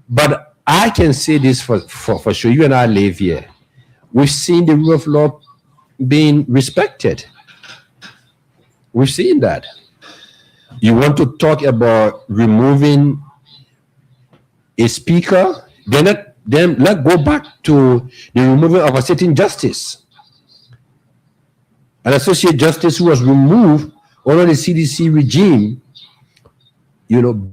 But I can say this for sure. You and I live here. We've seen the rule of law being respected. We've seen that. You want to talk about removing a speaker? Then let's go back to the removal of a sitting justice. An associate justice who was removed under the CDC regime, you know,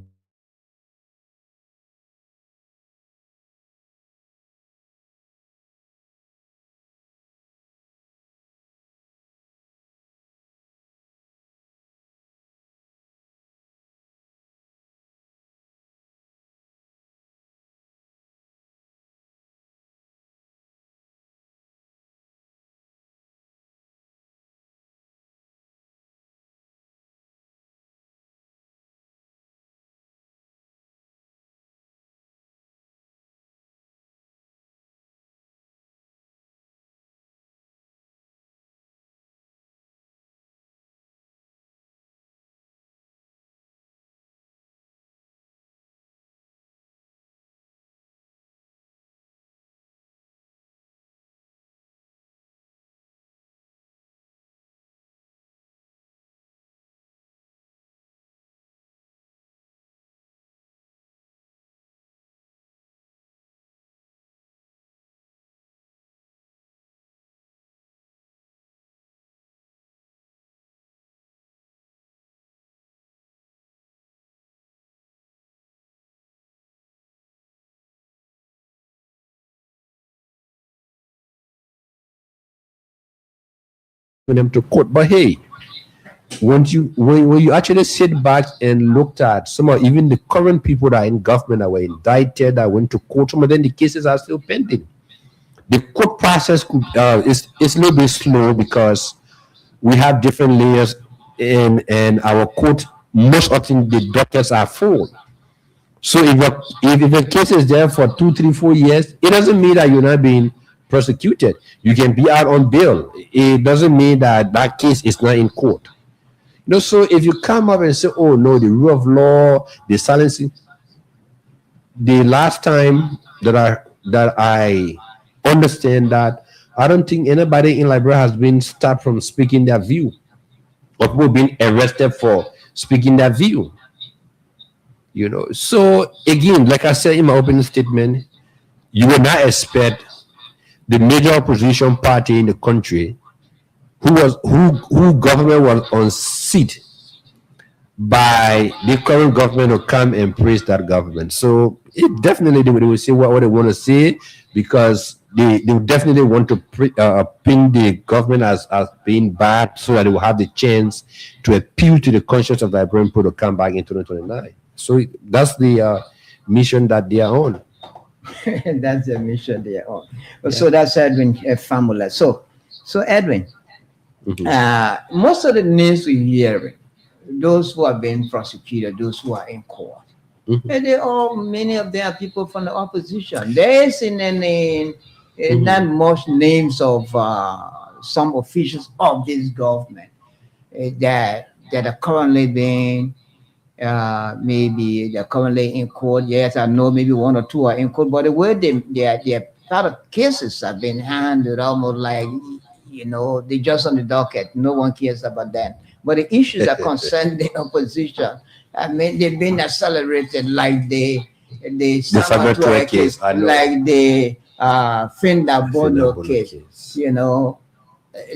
them to court. But hey, when you actually sit back and looked at some of even the current people that are in government that were indicted, that went to court, some of them the cases are still pending. The court process is a little bit slow because we have different layers in our court. Most often the dockets are full. So if a case is there for 2, 3, 4 years, it doesn't mean that you're not being prosecuted. You can be out on bail. It doesn't mean that that case is not in court. So if you come up and say, "Oh no, the rule of law, the silencing," the last time that I understand that, I don't think anybody in Liberia has been stopped from speaking their view, or people being arrested for speaking their view. So again, like I said in my opening statement, you would not expect the major opposition party in the country, who government was on seat by the current government, to come and praise that government. So it definitely they will say what they want to say, because they definitely want to pin the government as being bad, so that they will have the chance to appeal to the conscience of the Liberian people to come back in 2029. So that's the mission that they are on. That's the mission they are on. So that's Edwin Famula. So Edwin, most of the names we hear, those who have been prosecuted, those who are in court, and many of them are people from the opposition. There isn't not much names of some officials of this government that are currently being maybe they're currently in court. Yes, I know maybe 1 or 2 are in court, but the way their part of cases have been handled almost like, they're just on the docket. No one cares about that. But the issues that concern the opposition, I mean, they've been accelerated, like the Sabatua case, like the Finda Bono case,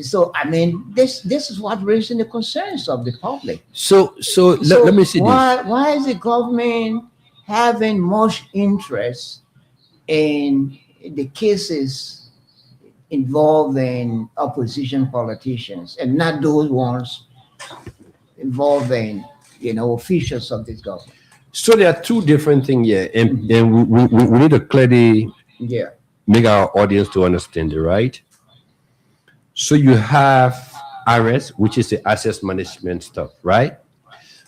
So I mean, this is what raising the concerns of the public. So let me see why is the government having much interest in the cases involving opposition politicians and not those ones involving officials of this government? So there are two different things here, and we need to clearly make our audience to understand it, right? So you have ARES, which is the asset management stuff, right?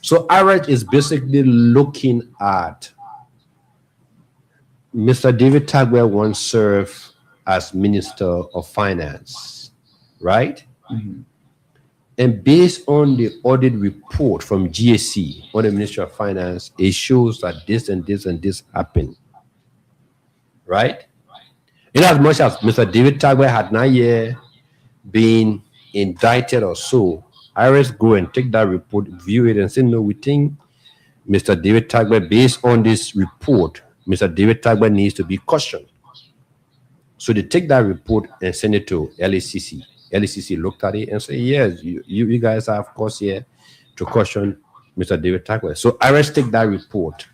So ARES is basically looking at Mr. David Tagwell once served as Minister of Finance, right? And based on the audit report from GSC on the Ministry of Finance, it shows that this and this and this happened. right? In as much as Mr. David Tagwe had not yet been indicted or so, IRS go and take that report, view it, and say, no, we think Mr. David Tagwe, based on this report, Mr. David Tagwe needs to be cautioned. So they take that report and send it to LECC. LECC looked at it and said, yes, you guys are, of course, here to caution Mr. David Tagwe. So IRS take that report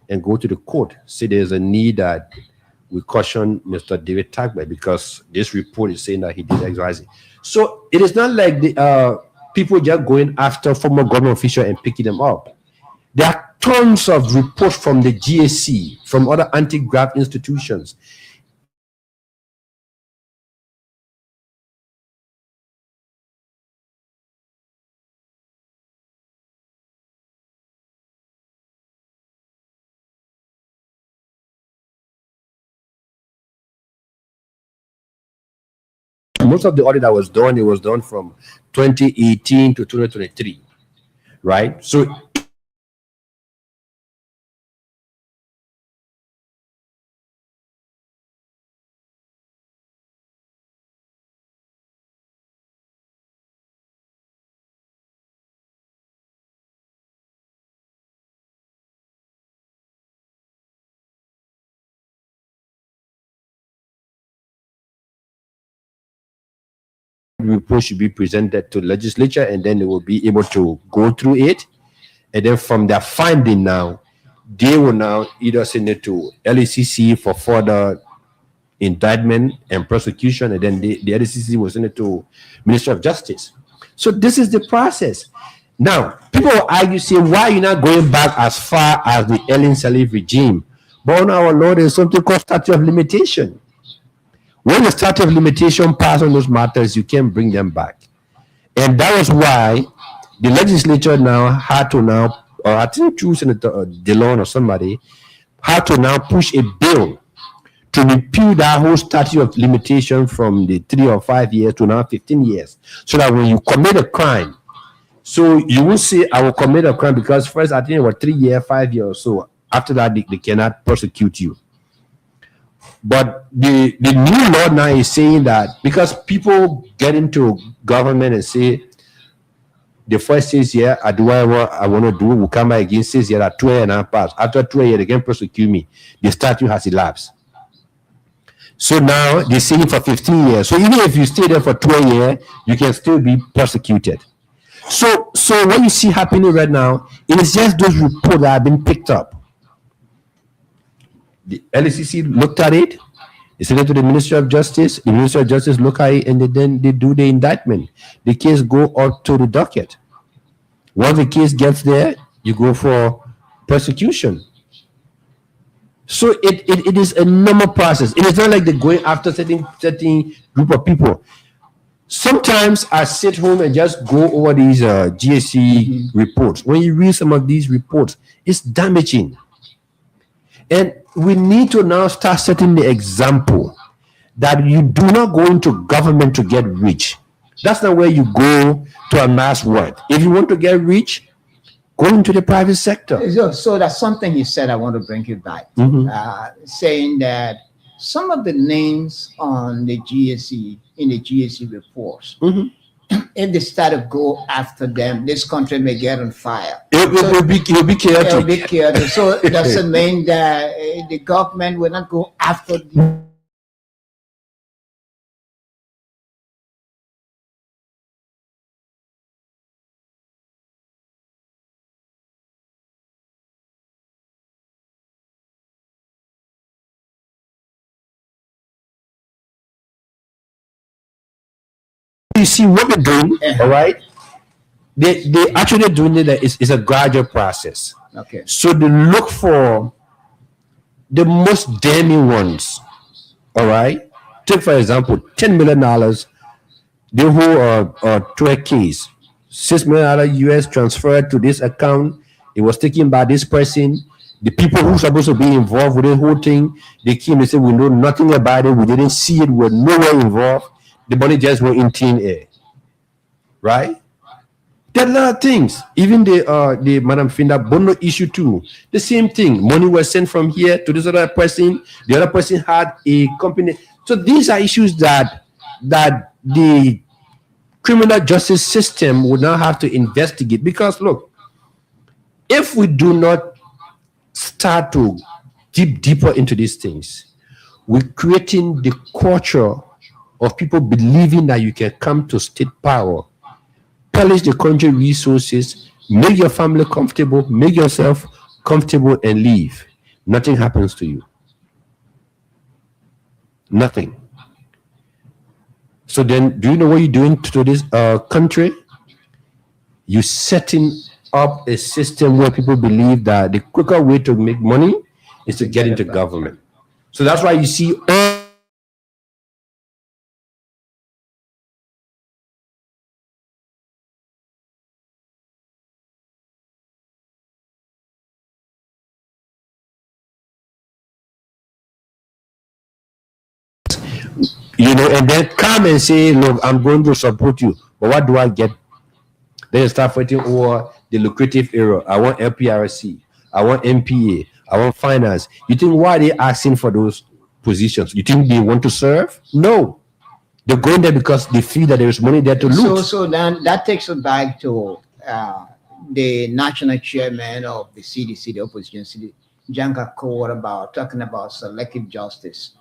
and go to the court, say there's a need that we caution Mr. David Tagwe because this report is saying that he did XYZ. So it is not like the people just going after former government officials and picking them up. There are tons of reports from the GSC, from other anti-graft institutions. Most of the audit that was done, it was done from 2018 to 2023, right? So report should be presented to legislature, and then they will be able to go through it, and then from their finding now, they will now either send it to LECC for further indictment and prosecution, and then the LECC will send it to Ministry of Justice. So this is the process. Now, people will argue, say, why are you not going back as far as the Ellen Sirleaf regime? But on our law, there's something called statute of limitation. When the statute of limitation passes on those matters, you can bring them back. And that was why the legislature now had to now, or I think through Senator DeLon or somebody, had to now push a bill to repeal that whole statute of limitation from the 3 or 5 years to now 15 years. So that when you commit a crime, so you will say, I will commit a crime because first, I think it was 3 years, 5 years or so. After that, they cannot prosecute you. But the new law now is saying that because people get into government and say, the first 6 years, I do what I want to do, will come back again 6 years, at 2 years and a half. After 2 years, they can prosecute me. The statute has elapsed. So now they're saying for 15 years. So even if you stay there for 12 years, you can still be prosecuted. So what you see happening right now, it is just those reports that have been picked up. The LECC looked at it, they sent it to the Ministry of Justice, the Ministry of Justice look at it, and then they do the indictment. The case go up to the docket. Once the case gets there, you go for prosecution. So it is a normal process. It is not like they're going after certain group of people. Sometimes I sit home and just go over these GSC reports. When you read some of these reports, it's damaging. And we need to now start setting the example that you do not go into government to get rich. That's not where you go to amass wealth. If you want to get rich, go into the private sector. So that's something you said I want to bring you back. Saying that some of the names on the GSC, in the GSC reports, if they start to go after them, this country may get on fire. It'll be chaotic. It'll be chaotic. So does it mean that the government will not go after them? You see what we're doing, all right? They actually doing it. It's a gradual process. Okay. So they look for the most damning ones. All right. Take for example, $10 million. The whole 12 case, $6 million US transferred to this account. It was taken by this person. The people who are supposed to be involved with the whole thing, they came. They said, we know nothing about it. We didn't see it. We're nowhere involved. The money just went in thin air, right? There are a lot of things. Even the Madam Finda Bono issue too. The same thing. Money was sent from here to this other person. The other person had a company. So these are issues that the criminal justice system would now have to investigate. Because look, if we do not start to deep deeper into these things, we're creating the culture of people believing that you can come to state power, pillage the country resources, make your family comfortable, make yourself comfortable, and leave. Nothing happens to you. Nothing. So then, do you know what you're doing to this country? You're setting up a system where people believe that the quicker way to make money is to get into government. So that's why you see all and then come and say, look, I'm going to support you. But what do I get? Then you start fighting over the lucrative area. I want LPRC. I want MPA. I want finance. You think why are they asking for those positions? You think they want to serve? No. They're going there because they feel that there is money there to loot. So then that takes us back to the national chairman of the CDC, the opposition CDC, Janka Kowar, about talking about selective justice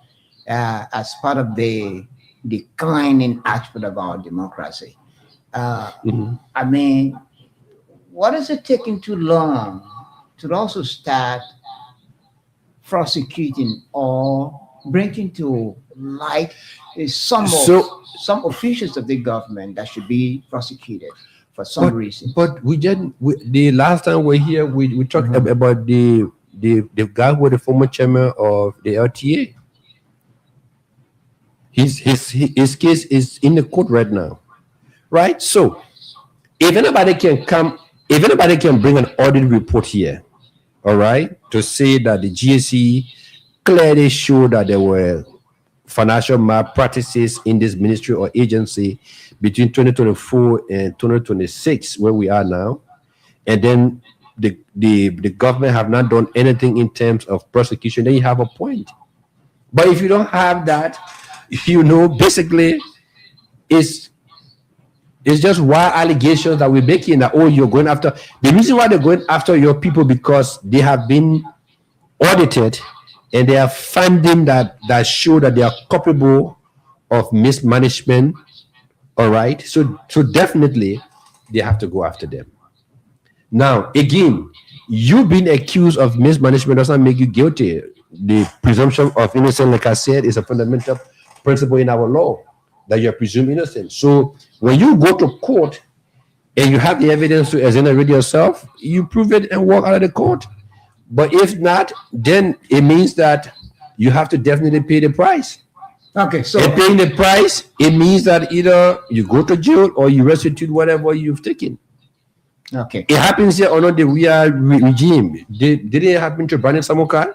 as part of the declining aspect of our democracy. I mean, what is it taking too long to also start prosecuting or bringing to light some officials of the government that should be prosecuted for some reason? But the last time we're here, we talked about the guy who was the former chairman of the LTA. His case is in the court right now, right? So if anybody can bring an audit report here, all right, to say that the GSE clearly showed that there were financial malpractices in this ministry or agency between 2024 and 2026, where we are now, and then the government have not done anything in terms of prosecution, then you have a point. But if you don't have that, basically it's just wild allegations that we're making that, you're going after. The reason why they're going after your people because they have been audited and they are finding that show that they are culpable of mismanagement. All right. So definitely they have to go after them. Now, again, you being accused of mismanagement does not make you guilty. The presumption of innocence, like I said, is a fundamental principle in our law that you're presumed innocent. So when you go to court and you have the evidence to exonerate yourself, you prove it and walk out of the court. But if not, then it means that you have to definitely pay the price. Okay, so and paying the price, it means that either you go to jail or you restitute whatever you've taken. Okay, it happens here under the real regime. Did it happen to Brandon Samokal?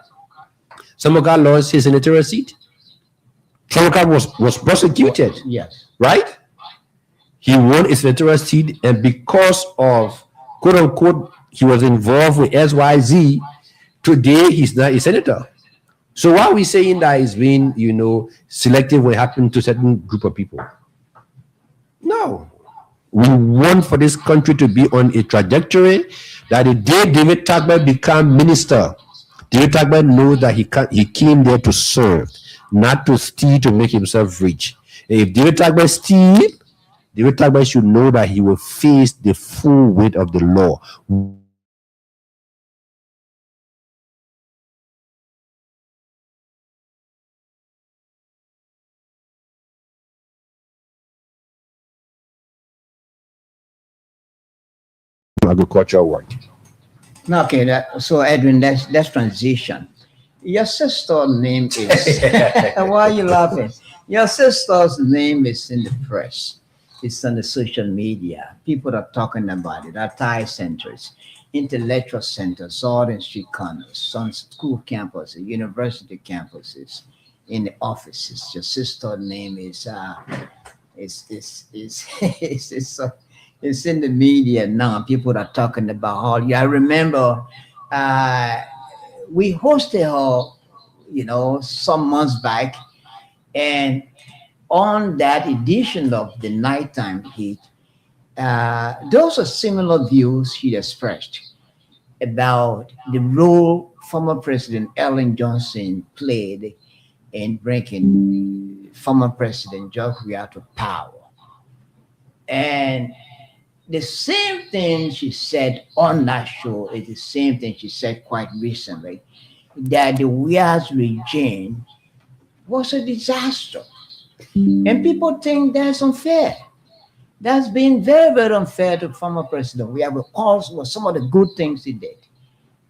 Samokal lost his senatorial seat. Samokal was prosecuted. Yes. Right? He won his senatorial seat, and because of quote unquote he was involved with SYZ, today he's not a senator. So why are we saying that he's being, selective when it happened to certain group of people? No. We want for this country to be on a trajectory that the day David Tagba become minister, David Tagba knows that he came there to serve, not to steal to make himself rich. And if David Tagba steal, David Tagba should know that he will face the full weight of the law. Agricultural work. Okay, so Edwin, that's transition. Your sister's name is. Why are you laughing? Your sister's name is in the press. It's on the social media. People are talking about it. At Thai centers, intellectual centers, Southern Street corners, some school campuses, university campuses, in the offices. Your sister's name is It's in the media now. People are talking about Holly. I remember we hosted her, some months back, and on that edition of the Nighttime Heat, those are similar views she expressed about the role former President Ellen Johnson played in bringing former President George Weah to power. And the same thing she said on that show is the same thing she said quite recently, that the Weah's regime was a disaster. And people think that's unfair. That's been very, very unfair to former President. We have also some of the good things he did.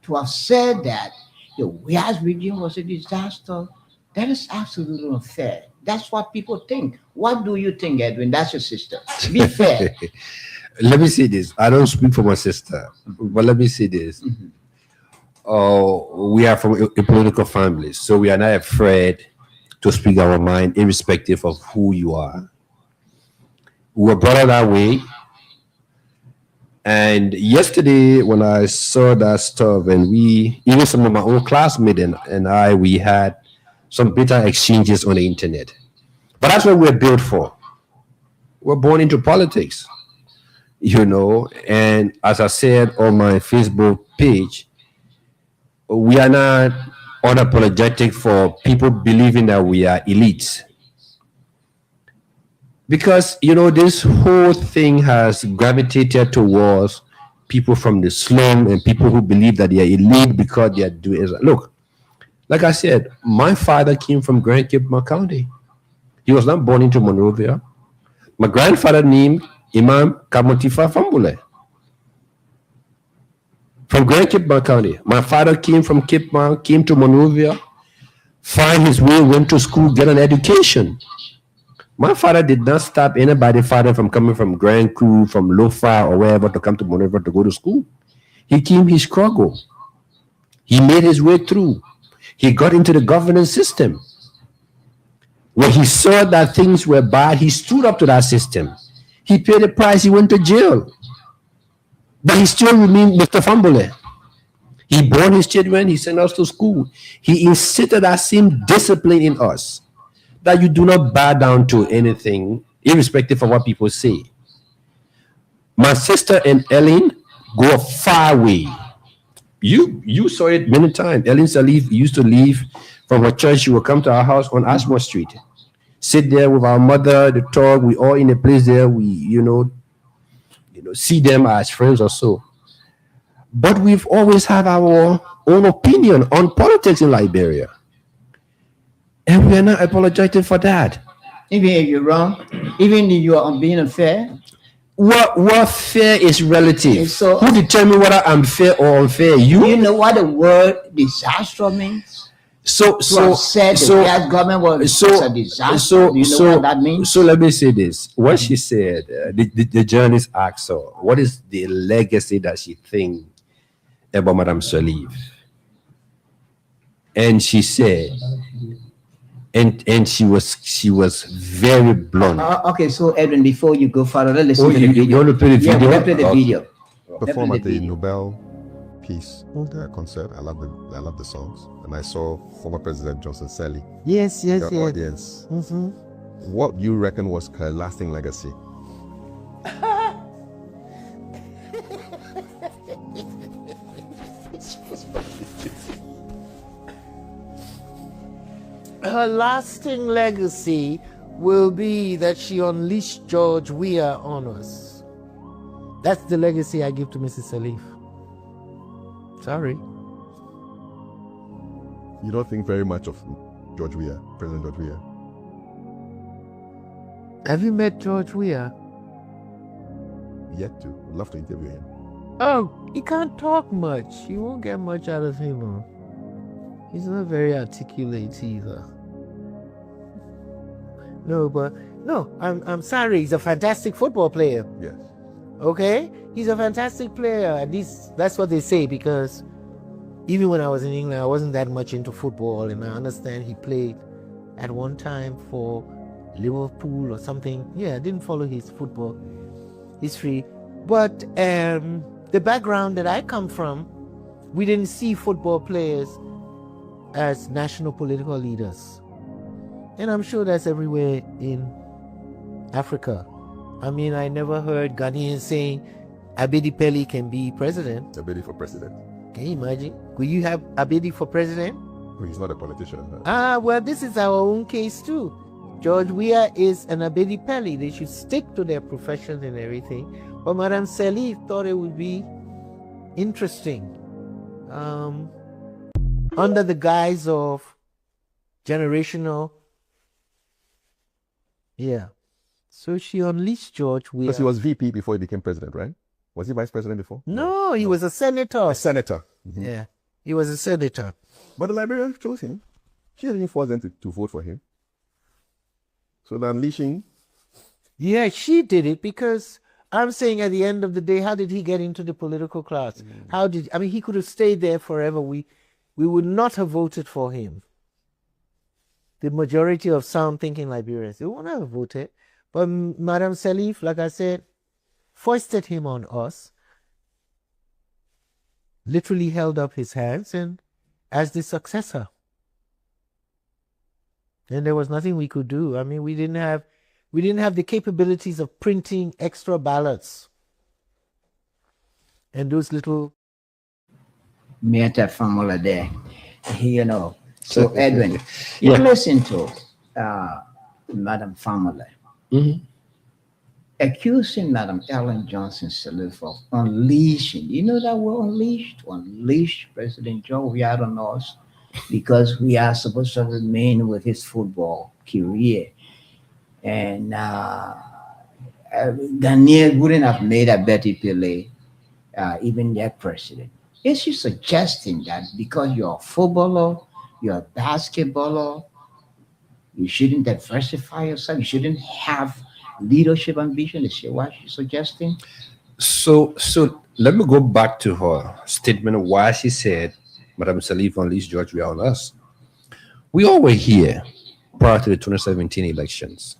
To have said that the Weah's regime was a disaster, that is absolutely unfair. That's what people think. What do you think, Edwin? That's your sister. Be fair. Let me say this. I don't speak for my sister, but let me say this. We are from a political family, so we are not afraid to speak our mind, irrespective of who you are. We were brought up that way. And yesterday, when I saw that stuff, and even some of my own classmates and we had some bitter exchanges on the internet. But that's what we're built for. We're born into politics, And as I said on my Facebook page, we are not unapologetic for people believing that we are elites. Because, this whole thing has gravitated towards people from the slum and people who believe that they are elite because they are doing it. Look, like I said, my father came from Grand Cape County. He was not born into Monrovia. My grandfather named Imam Kamotifa Fambule from Grand Cape County. My father came from Cape Mount, came to Monrovia, find his way, went to school, get an education. My father did not stop anybody father from coming from Grand Crew, from Lofa or wherever to come to Monrovia to go to school. He came his struggle. He made his way through. He got into the governance system. When he saw that things were bad, he stood up to that system. He paid the price. He went to jail. But he still remained Mr. Fambule. He born his children. He sent us to school. He instilled that same discipline in us, that you do not bow down to anything, irrespective of what people say. My sister and Ellen go far away. You saw it many times. Ellen Salif used to leave from her church. She would come to our house on Ashmore Street, sit there with our mother, the talk. We all in a place there. We, see them as friends or so. But we've always had our own opinion on politics in Liberia. And we are not apologizing for that. Even if you're wrong, even if you are being unfair. What fair is relative? So, who determines whether I'm fair or unfair? You know what the word disaster means? So said the government was a disaster. Do you know what that means? So let me say this. What she said, the journalist asked her, what is the legacy that she thinks about Madame Salif? And she said, and she was very blunt. Okay, so Edwin, before you go further, let's listen to the video. You want to play the video? Yeah, play the video. Perform at the Nobel Peace concert. I love the songs, and I saw former President Johnson Sally. Yes. Audience. Mm-hmm. What do you reckon was her lasting legacy? Her lasting legacy will be that she unleashed George Weah on us. That's the legacy I give to Mrs. Salif. Sorry. You don't think very much of George Weah, President George Weah? Have you met George Weah? Yet to. Would love to interview him. Oh, he can't talk much. You won't get much out of him. He's not very articulate either. No, I'm sorry. He's a fantastic football player. Yes. Okay? He's a fantastic player. At least that's what they say, because even when I was in England, I wasn't that much into football, and I understand he played at one time for Liverpool or something. Yeah, I didn't follow his football history, But the background that I come from, we didn't see football players as national political leaders. And I'm sure that's everywhere in Africa. I mean, I never heard Ghanaians saying Abedi Pele can be president. Abedi for president. Can you imagine? Will you have Abedi for president? Well, he's not a politician. Well, this is our own case too. George Weah is an Abedi Pele. They should stick to their profession and everything. But Madame Salif thought it would be interesting. Under the guise of generational. Yeah. So she unleashed George Weah. Because he was VP before he became president, right? Was he vice president before? No, he was a senator. A senator. Yeah, he was a senator. But the Liberians chose him. She didn't force them to vote for him. So the unleashing. Yeah, she did it because I'm saying at the end of the day, how did he get into the political class? He could have stayed there forever. We would not have voted for him. The majority of sound thinking Liberians, they would not have voted. But Madame Salif, like I said, foisted him on us, literally held up his hands and as the successor. And there was nothing we could do. I mean, we didn't have the capabilities of printing extra ballots. And those little Meta formula there. You know. So Edwin, you listen to Madam Famula accusing Madam Ellen Johnson Sirleaf of unleashing. You know that word unleashed? Unleash President Joe Weah on us because we are supposed to remain with his football career. And Ghanaian wouldn't have made Abedi Pele even their president. Is she suggesting that because you're a footballer, you're a basketballer, you shouldn't diversify yourself, you shouldn't have leadership ambition? Is what she's suggesting? So let me go back to her statement of why she said Madame Salif unleashed George Weah on us. We all were here prior to the 2017 elections.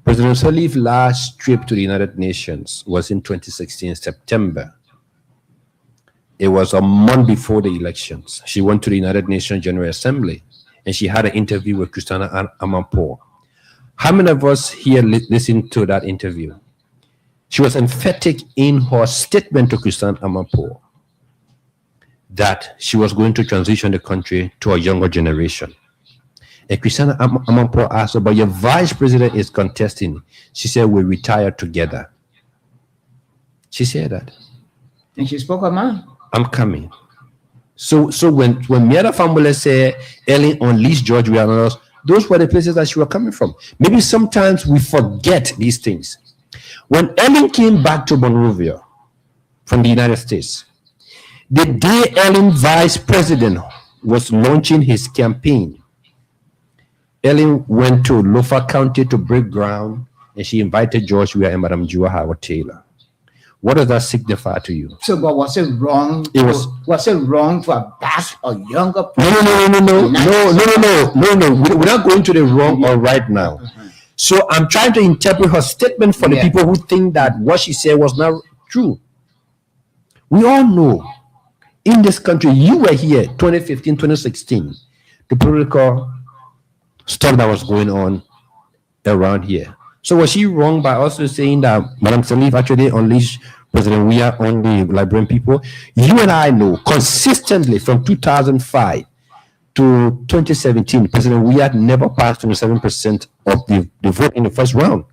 President Salif's last trip to the United Nations was in 2016 September. It was a month before the elections. She went to the United Nations General Assembly and she had an interview with Christiana Amanpour. How many of us here listened to that interview? She was emphatic in her statement to Christiana Amanpour that she was going to transition the country to a younger generation. And Christiana Amanpour asked her, but your vice president is contesting. She said, we retire together. She said that. And she spoke her mind. I'm coming. So when Miada Famula said Ellen unleashed George Weah on us, those were the places that she was coming from. Maybe sometimes we forget these things. When Ellen came back to Monrovia from the United States, the day Ellen vice president was launching his campaign, Ellen went to Lofa County to break ground and she invited George Weah and Madam Jua Howard Taylor. What does that signify to you? So, but was it wrong? Was it wrong to bash a younger person? No. We're not going to the wrong or right now. So I'm trying to interpret her statement for the people who think that what she said was not true. We all know in this country, you were here 2015, 2016, the political stuff that was going on around here. So was she wrong by also saying that Madame Salif actually unleashed President Weah on the Liberian people? You and I know consistently from 2005 to 2017, President Weah never passed 27% of the vote in the first round.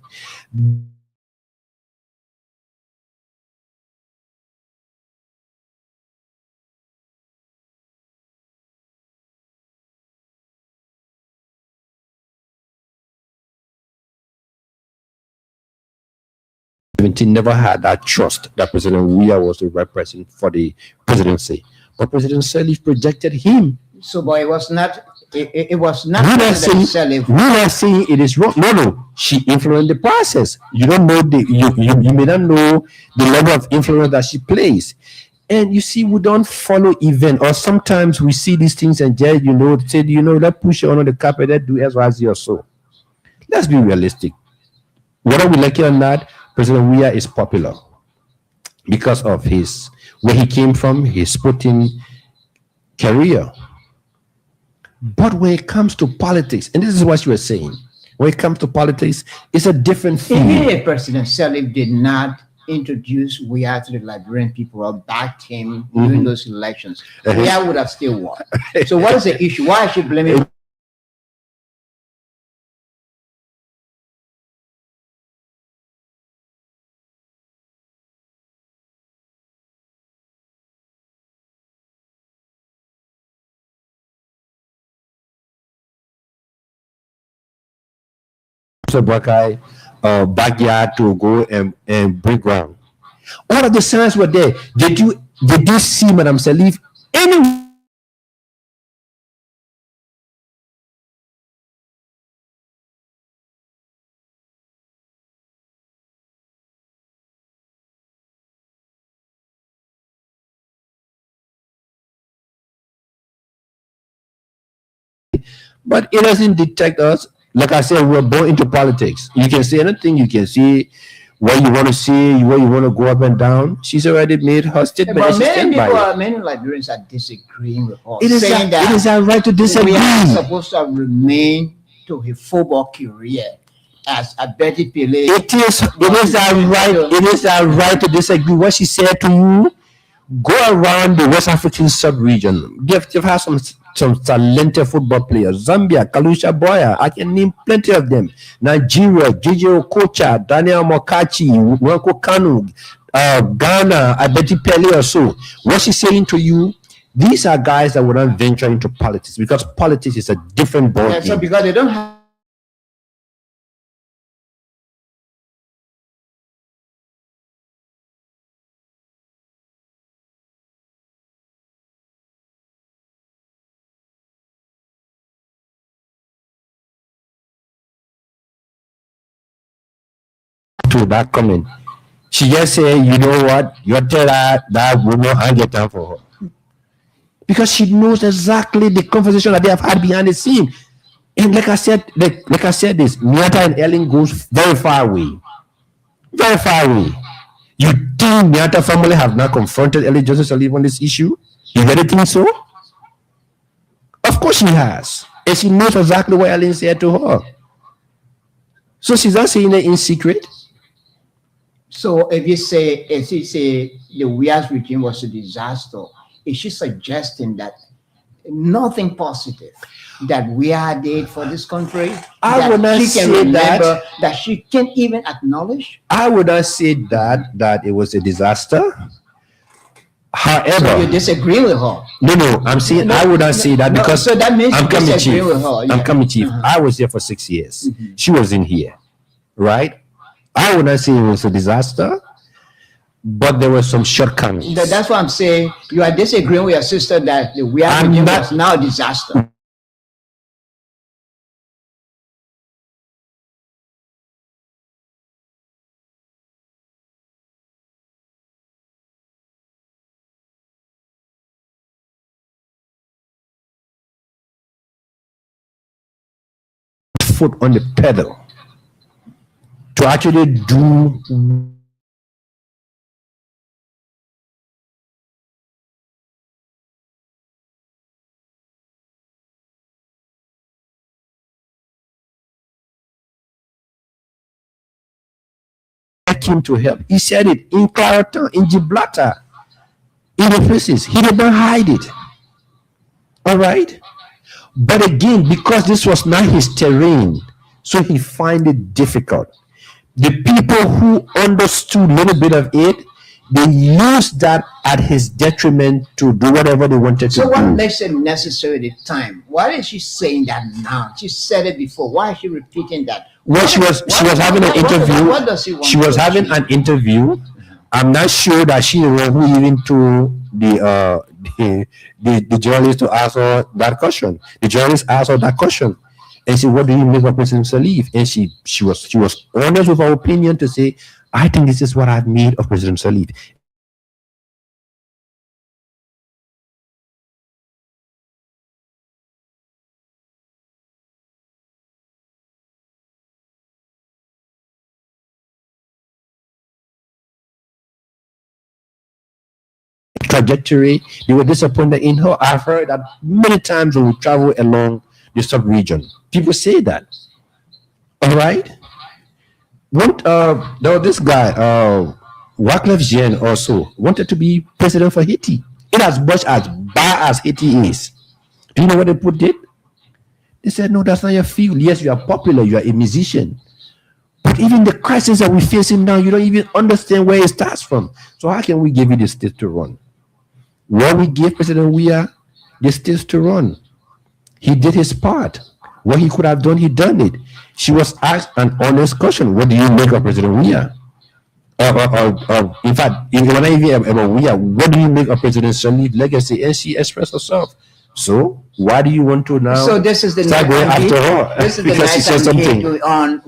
Never had that trust that President Weah was the right person for the presidency, but President Salif projected him. So, but it was not. It was not. We're not saying it is wrong. No. She influenced the process. You don't know you may not know the level of influence that she plays. And you see, we don't follow event, or sometimes we see these things and just say, let's push it under the carpet, let's do X, Y, Z or so. Let's be realistic. Whether we like it or not, President Weah is popular. because of his where he came from, his sporting career. But when it comes to politics, and this is what you were saying, when it comes to politics, it's a different Even feeling. if President Salif did not introduce Weah to the Liberian people or backed him during those elections, Weah would have still won. So what is the issue? Why is she blaming? So Brakai, backyard to go and break ground. All of the signs were there. Did you see Madam Salif any? But it doesn't detect us. Like I said, we're born into politics. You can say anything. You can see what you want to see, where you want to go up and down. She's already made her statement. But and she stand by it. many Liberians are disagreeing with her, It is saying it is that our right to disagree. we are supposed to remain to his football career as a Betty Pele. It is our right. It is our right to disagree. What she said to you, go around the West African sub-region. Give her some talented football players. Zambia, Kalusha Boya. I can name plenty of them. Nigeria, JJ Okocha, Daniel Mokachi, Wanko Kanu, Ghana, Abeti Pele or so. What she's saying to you, these are guys that would not venture into politics because politics is a different ball Yeah, so game. because they don't have To that comment, she just said, you know what, you tell her that will not hang your time for her. Because she knows exactly the conversation that they have had behind the scene. And like I said this, Miata and Ellen goes very far away. Very far away. You think Miata family have not confronted Ellen Joseph Salif on this issue? You really think so? Of course she has. And she knows exactly what Ellen said to her. So she's not saying it in secret. So if you say the Weah's regime was a disaster, is she suggesting that nothing positive that Weah did for this country I would not she say can remember, that. that she can't even acknowledge? I would not say that it was a disaster. However, So you disagree with her? no, I'm saying No, I would not say that no, because so that means I'm you coming disagree chief. with her, yeah. I'm coming chief. I was here for 6 years. She was in here, right? I would not say it was a disaster, but there were some shortcomings. That's what I'm saying. You are disagreeing with your sister that the Weah I'm regime not- was now a disaster. Foot on the pedal to actually do him to help. He said it in Clareton, in Gibraltar, in the places. He did not hide it. All right. But again, because this was not his terrain, so he find it difficult. The people who understood a little bit of it, they used that at his detriment to do whatever they wanted So to what do. makes it necessary at the time? Why is she saying that now? She said it before. Why is she repeating that? Well, she was having an interview. What does she want She was to having achieve? an interview. I'm not sure that she the one who even told the journalist to ask her that question. The journalist asked her that question, and said, "What do you make of President Salif?" And she was honest with her opinion to say, "I think this is what I've made of President Salif." trajectory. They were disappointed in her. I've heard that many times when we travel along the sub-region. People say that. All right. There was this guy, Wyclef Jean, also wanted to be president for Haiti. In as much as bad as Haiti is, do you know what they put it? They said, no, that's not your field. Yes, you are popular, you are a musician. But even the crisis that we're facing now, you don't even understand where it starts from. So how can we give you the state to run? What we gave President Weah the state to run. He did his part. What he could have done, he done it. She was asked an honest question. What do you make of President Weah? In fact, when I hear about Weah, what do you make of President Sirleaf's legacy? And she expressed herself. So why do you want to now So this is the start going after her? This is the Because she said night I'm something. here on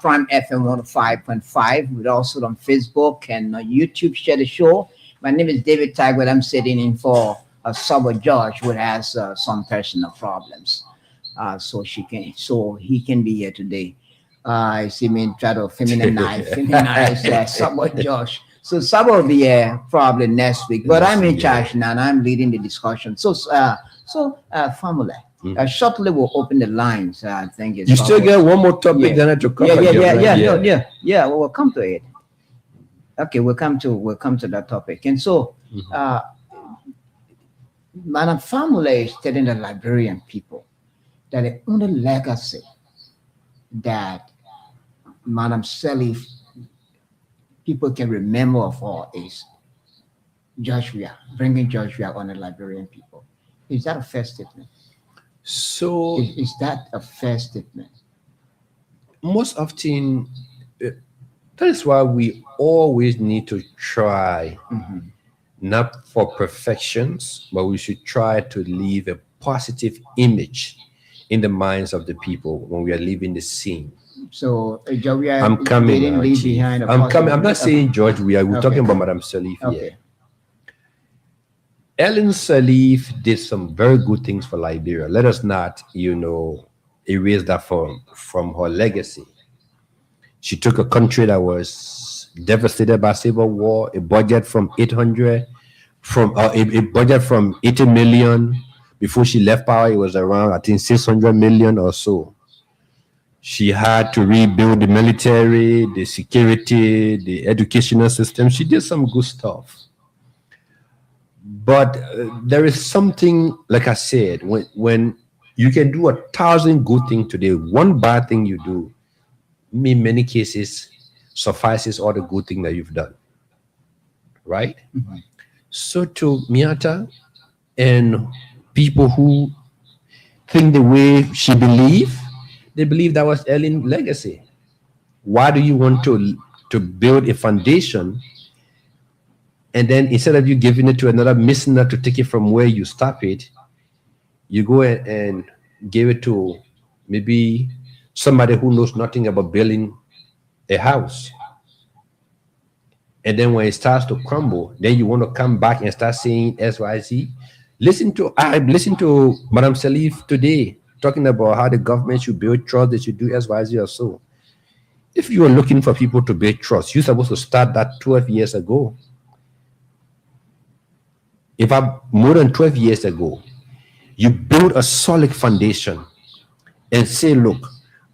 Prime FM 105.5. We're also on Facebook and YouTube. Share the show. My name is David Tagwell. I'm sitting in for Saba George, who has some personal problems. So he can be here today. I see me try to feminize Saba George. So Saba will be here probably next week, but I'm in charge now and I'm leading the discussion. So Family, shortly we'll open the lines. I think it's You still get one more topic Yeah. than to cover. Yeah. We'll come to it. Okay, we'll come to that topic. And so, Madam Family is telling the Liberian people that the only legacy that Madam Sirleaf people can remember of her is Joshua, bringing Joshua on the Liberian people. Is that a fair statement? So Is that a fair statement? most often, that is why we always need to try, not for perfections, but we should try to leave a positive image in the minds of the people when we are leaving the scene. So Joshua, I'm coming. didn't now, leave Chief. behind a I'm coming. I'm not positive- saying George. We're Okay. talking about Madam Sirleaf here. Okay. Ellen Sirleaf did some very good things for Liberia. Let us not, erase that from her legacy. She took a country that was devastated by civil war, a budget from 800, a budget from 80 million. Before she left power, it was around, I think, 600 million or so. She had to rebuild the military, the security, the educational system. She did some good stuff. But there is something, like I said, when you can do 1,000 good things today, one bad thing you do, in many cases, suffices all the good thing that you've done. Right? So to Miata and people who think the way she believed, they believe that was Ellen's legacy. Why do you want to build a foundation and then instead of you giving it to another missioner to take it from where you stop it, you go and give it to maybe somebody who knows nothing about building a house? And then when it starts to crumble, then you want to come back and start saying XYZ. I listened to Madam Sirleaf today talking about how the government should build trust, they should do XYZ or so. If you are looking for people to build trust, you're supposed to start that 12 years ago. More than 12 years ago, you build a solid foundation and say, look,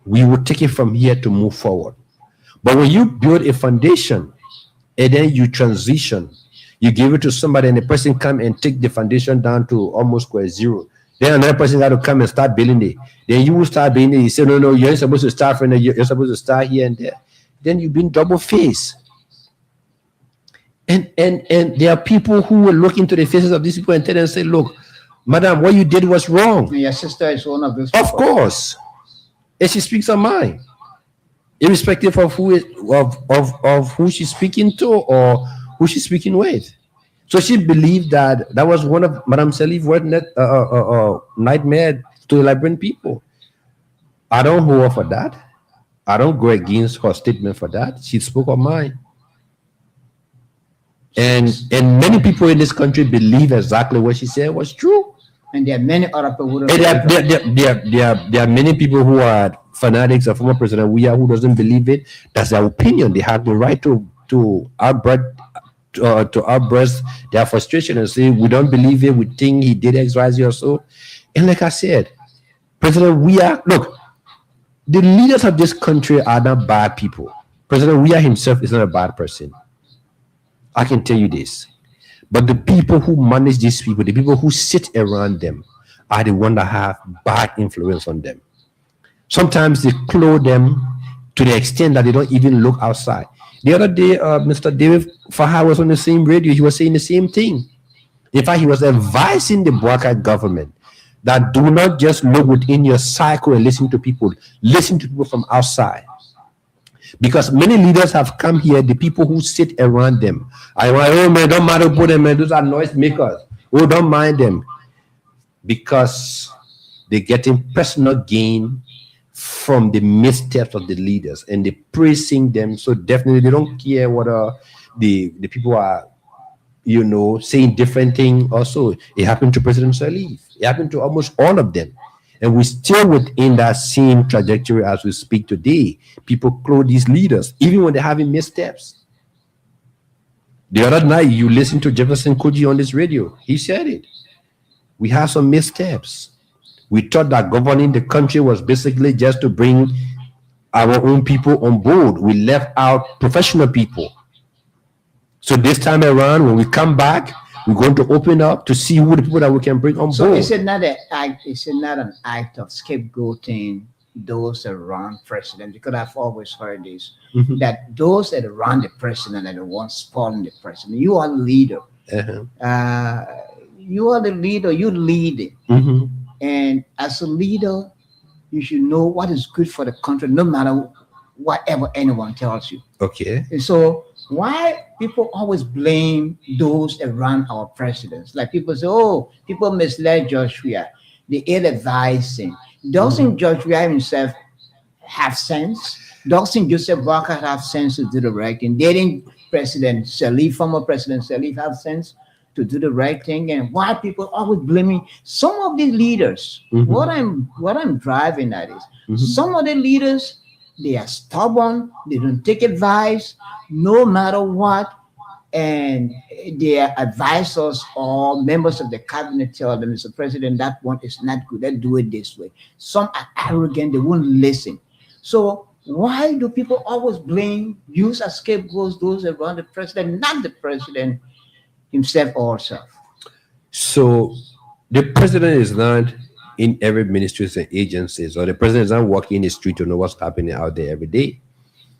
we will take it from here to move forward. But when you build a foundation and then you transition, you give it to somebody and the person come and take the foundation down to almost square zero. Then another person got to come and start building it. Then you will start building it. You say, no, you're supposed to start from there. You're supposed to start here and there. Then you've been double-faced. And there are people who will look into the faces of these people and tell them, say, look, madam, what you did was wrong. And your sister is one of those Of people. course. And she speaks her mind. Irrespective of who she's speaking to or who she's speaking with. So she believed that was one of Madame Sirleaf's nightmare to the Liberian people. I don't hold her for that. I don't go against her statement for that. She spoke her mind. And many people in this country believe exactly what she said was true. And there are many other people who don't And there are many people who are fanatics of former President Weah who doesn't believe it. That's their opinion. They have the right to to outburst their frustration and say, we don't believe it, we think he did X, Y, Z or so. And like I said, President Weah, look, the leaders of this country are not bad people. President Weah himself is not a bad person. I can tell you this. But the people who manage these people, the people who sit around them, are the ones that have bad influence on them. Sometimes they clothe them to the extent that they don't even look outside. The other day, Mr. David Fahad was on the same radio. He was saying the same thing. In fact, he was advising the Boubacar government that do not just look within your cycle and listen to people. Listen to people from outside. Because many leaders have come here, the people who sit around them. Oh man, don't matter put them, man. Those are noise makers. Oh, don't mind them. Because they're getting personal gain from the missteps of the leaders and they're praising them. So definitely they don't care what the people are, saying different things. Also, it happened to President Salif. It happened to almost all of them. And we're still within that same trajectory as we speak today. People clothe these leaders, even when they're having missteps. The other night, you listened to Jefferson Koji on this radio. He said it. We have some missteps. We thought that governing the country was basically just to bring our own people on board. We left out professional people. So this time around, when we come back, we're going to open up to see who the people that we can bring on So board. is it not an act? Is it not an act of scapegoating those around president? Because I've always heard this, Mhm. that those that are around the president are the ones spoiling the president. You are the leader. Uh-huh. You are the leader. You lead it. Mhm. And as a leader, you should know what is good for the country, no matter whatever anyone tells you. Okay. And so why people always blame those around our presidents? Like people say, oh, people misled Joshua. They ill advised him. Doesn't Joshua himself have sense? Doesn't Joseph Barker have sense to do the right thing? Didn't President Salif, former President Salif, have sense to do the right thing? And why people always blaming some of these leaders? Mhm. What I'm driving at is Mhm. some of the leaders, they are stubborn, they don't take advice no matter what, and their advisors or members of the cabinet tell them, Mr. President, that one is not good, let's do it this way. Some are arrogant, they won't listen. So why do people always use as scapegoats those around the president, not the president himself or herself? So the president is not in every ministries and agencies, or the president is not walking in the street to know what's happening out there every day.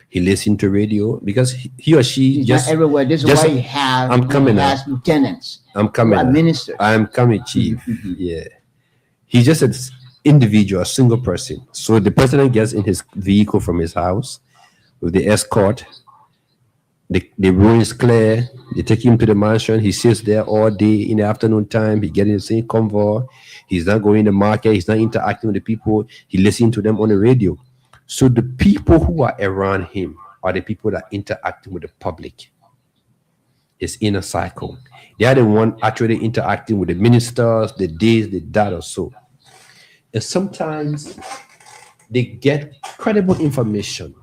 He listens to radio because he or she He's just not everywhere. This is just- why he has, I'm coming now. lieutenants, I'm coming. who are ministers. I'm coming, chief. Mhm. Yeah. He's just an individual, a single person. So the president gets in his vehicle from his house with the escort. The room is clear. They take him to the mansion. He sits there all day in the afternoon time. He gets in the same convoy. He's not going to the market. He's not interacting with the people. He listens to them on the radio. So the people who are around him are the people that are interacting with the public. His inner cycle. They are the one actually interacting with the ministers, the this, the that, or so. And sometimes they get credible information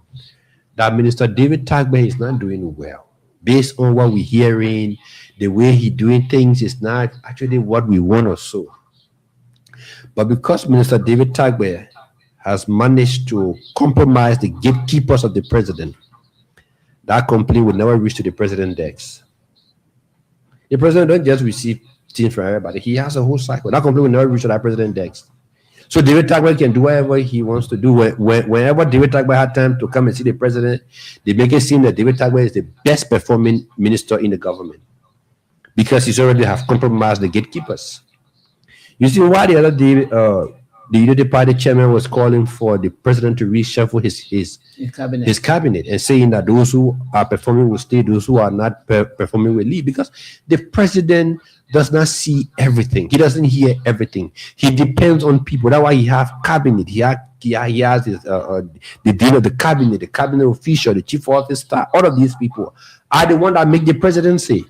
that Minister David Tagbe is not doing well. Based on what we're hearing, the way he's doing things is not actually what we want or so. But because Minister David Tagbe has managed to compromise the gatekeepers of the president, that complaint will never reach to the president's desk. The president don't just receive things from everybody. He has a whole cycle. That complaint will never reach to that president's desk. So David Tagbe can do whatever he wants to do. Whenever David Tagbe had time to come and see the president, they make it seem that David Tagbe is the best performing minister in the government because he's already have compromised the gatekeepers. You see why the other day, the Unity Party chairman was calling for the president to reshuffle his cabinet and saying that those who are performing will stay, those who are not performing will leave, because the president does not see everything. He doesn't hear everything. He depends on people. That's why he has cabinet. He has his, the dean of the cabinet official, the chief of staff. All of these people are the one that make the presidency.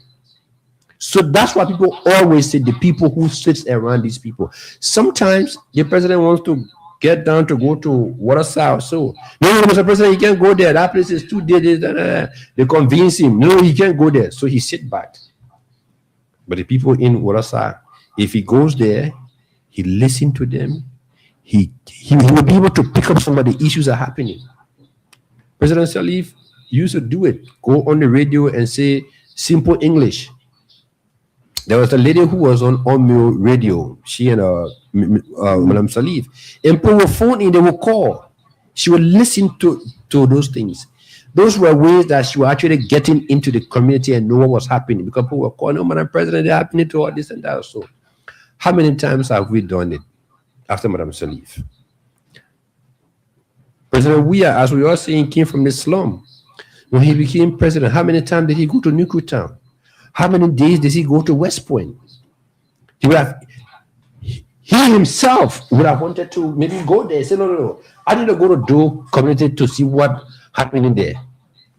So that's why people always say the people who sits around these people. Sometimes the president wants to get down to go to Waterside. So, no, Mr. President, he can't go there. That place is too dead. They convince him. No, he can't go there. So he sit back. But the people in Waterside, if he goes there, he listen to them. He will be able to pick up some of the issues that are happening. President Salif used to do it. Go on the radio and say simple English. There was a lady who was on Omeo radio. She and Madam Salif. And people would phone in, they would call. She would listen to those things. Those were ways that she was actually getting into the community and know what was happening. Because people were calling, oh, Madam President, they're happening to all this and that. So, how many times have we done it after Madam Salif? President Weah, as we are saying, came from the slum. When he became president, how many times did he go to Newtown? How many days did he go to West Point? He himself would have wanted to maybe go there. Say, no. I need to go to Doe community to see what happening there.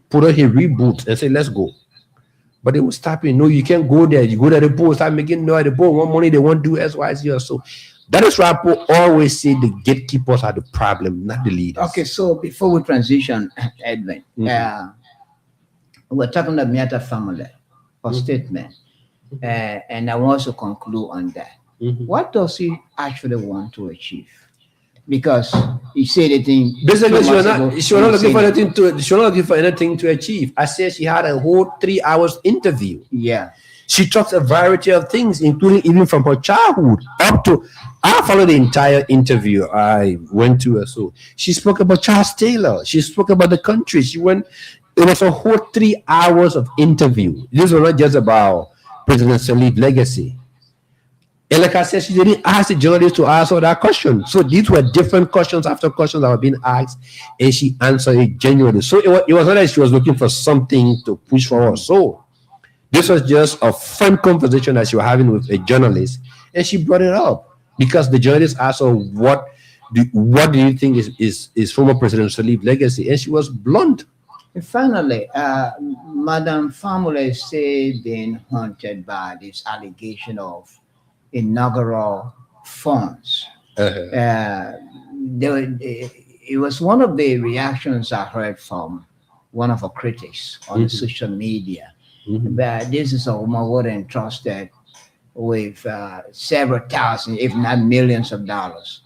Put on his reboot and say, let's go. But they will stop you. No, you can't go there. You go to the boat, start making noise. The boat want money, they want to do S, Y, Z, or so. That is why people always say the gatekeepers are the problem, not the leaders. Okay, so before we transition, Edwin, we're talking about Miata family or statement, and I want to conclude on that. What does he actually want to achieve? Because he said the thing. Basically, she was not looking for anything to achieve. I said she had a whole 3 hours interview. Yeah. She talks a variety of things, including even from her childhood up to. I followed the entire interview. I went to her. So she spoke about Charles Taylor. She spoke about the country. She went. It was a whole 3 hours of interview. This was not just about President Salif's legacy. And like I said, she didn't ask the journalists to ask all that question. So these were different questions after questions that were being asked, and she answered it genuinely. So it was not like she was looking for something to push for her. So this was just a fun conversation that she was having with a journalist, and she brought it up because the journalist asked her, what do you think is former President Salif's legacy? And she was blunt. And finally, Madam Famule said being haunted by this allegation of inaugural funds. It was one of the reactions I heard from one of her critics on social media. That this is a woman who entrusted with several thousand, if not millions of dollars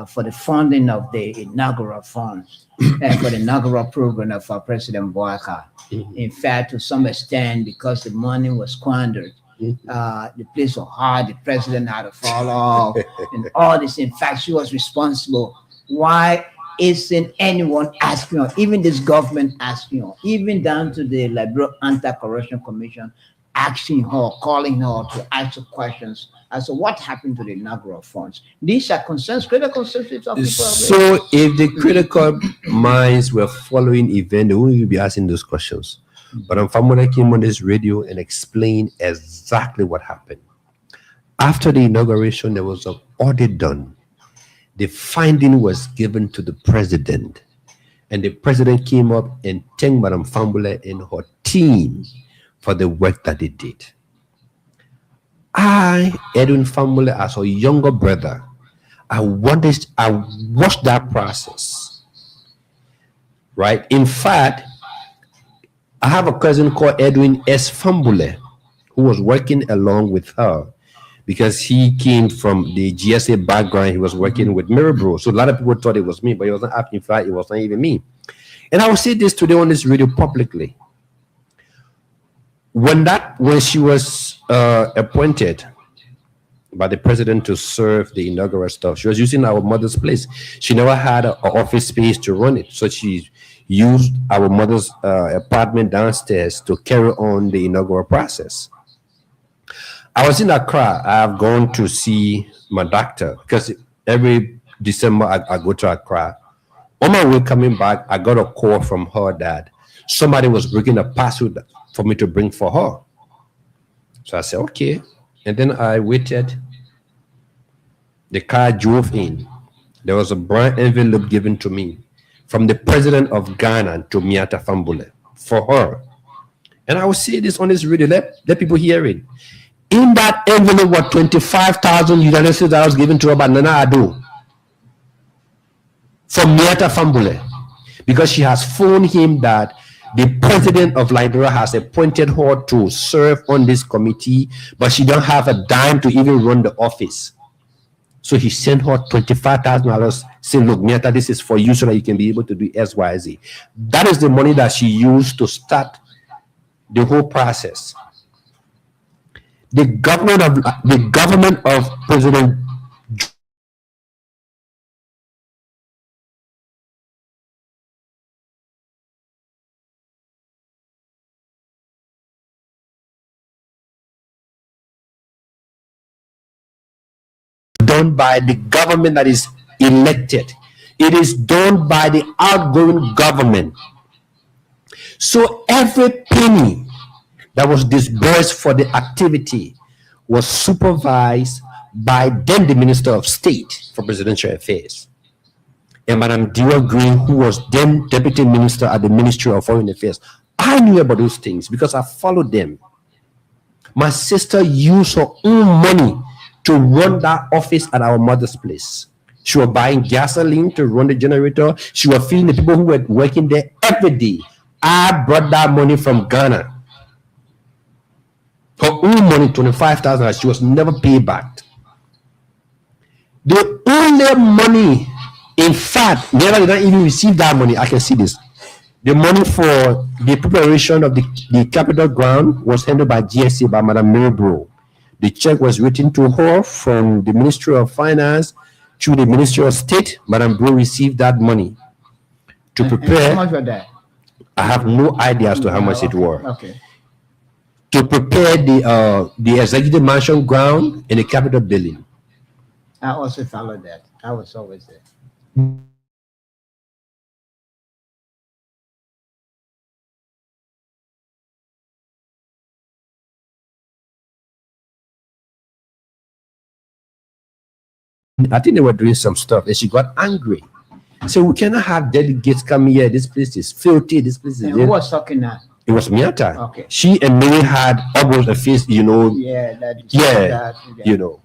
for the funding of the inaugural funds and for the inaugural program of President Boaka. In fact, to some extent, because the money was squandered, the place was hard, the president had to fall off, and all this. In fact, she was responsible. Why isn't anyone asking her, even this government asking her, even down to the Liberal Anti-Corruption Commission asking her, calling her to answer questions as to what happened to the inaugural funds? These are concerns, critical concerns of people. So if the critical minds were following event, they wouldn't be asking those questions. But Famula came on this radio and explained exactly what happened. After the inauguration, there was an audit done. The finding was given to the president. And the president came up and thanked Madam Famula and her team for the work that they did. I, Edwin Famula, as her younger brother, I watched that process. Right? In fact, I have a cousin called Edwin S. Fambule, who was working along with her because he came from the GSA background. He was working with Mirabro. So a lot of people thought it was me, but it wasn't. In fact, it was not even me. And I will say this today on this radio publicly. When she was appointed by the president to serve the inaugural stuff, she was using our mother's place. She never had an office space to run it. So she used our mother's apartment downstairs to carry on the inaugural process. I was in Accra. I have gone to see my doctor because every December I go to Accra. On my way coming back, I got a call from her that somebody was bringing a parcel for me to bring for her. So I said, okay. And then I waited. The car drove in. There was a brown envelope given to me from the president of Ghana to Miata Fambule for her. And I will say this on this radio, let people hear it. In that envelope were $25,000 given to her by Nana Addo. from Miata Fambule, because she has phoned him that the president of Liberia has appointed her to serve on this committee, but she don't have a dime to even run the office. So he sent her $25,000, saying, look, Miata, this is for you so that you can be able to do X, Y, Z. That is the money that she used to start the whole process. The government of President done by the government that is elected. It is done by the outgoing government. So every penny that was disbursed for the activity was supervised by then the Minister of State for Presidential Affairs, and Madam Dewar Green, who was then Deputy Minister at the Ministry of Foreign Affairs. I knew about those things because I followed them. My sister used her own money to run that office at our mother's place. She was buying gasoline to run the generator. She was feeding the people who were working there every day. I brought that money from Ghana. Her own money, $25,000. She was never paid back. The only money, in fact, never did not even receive that money. I can see this. The money for the preparation of the Capitol ground was handled by GSA, by Madam Mary Bro. The check was written to her from the Ministry of Finance to the Ministry of State. Madam Bro received that money to prepare. How much was that? I have no idea as to how much it was. Okay. To prepare the Executive Mansion ground and the Capitol building. I also followed that. I was always there. I think they were doing some stuff and she got angry. So we cannot have delegates come here. This place is filthy. This place is. And who was talking now? It was Miata. Okay. She and Mary had almost a face, you know. Yeah, that. Yeah, that, you know.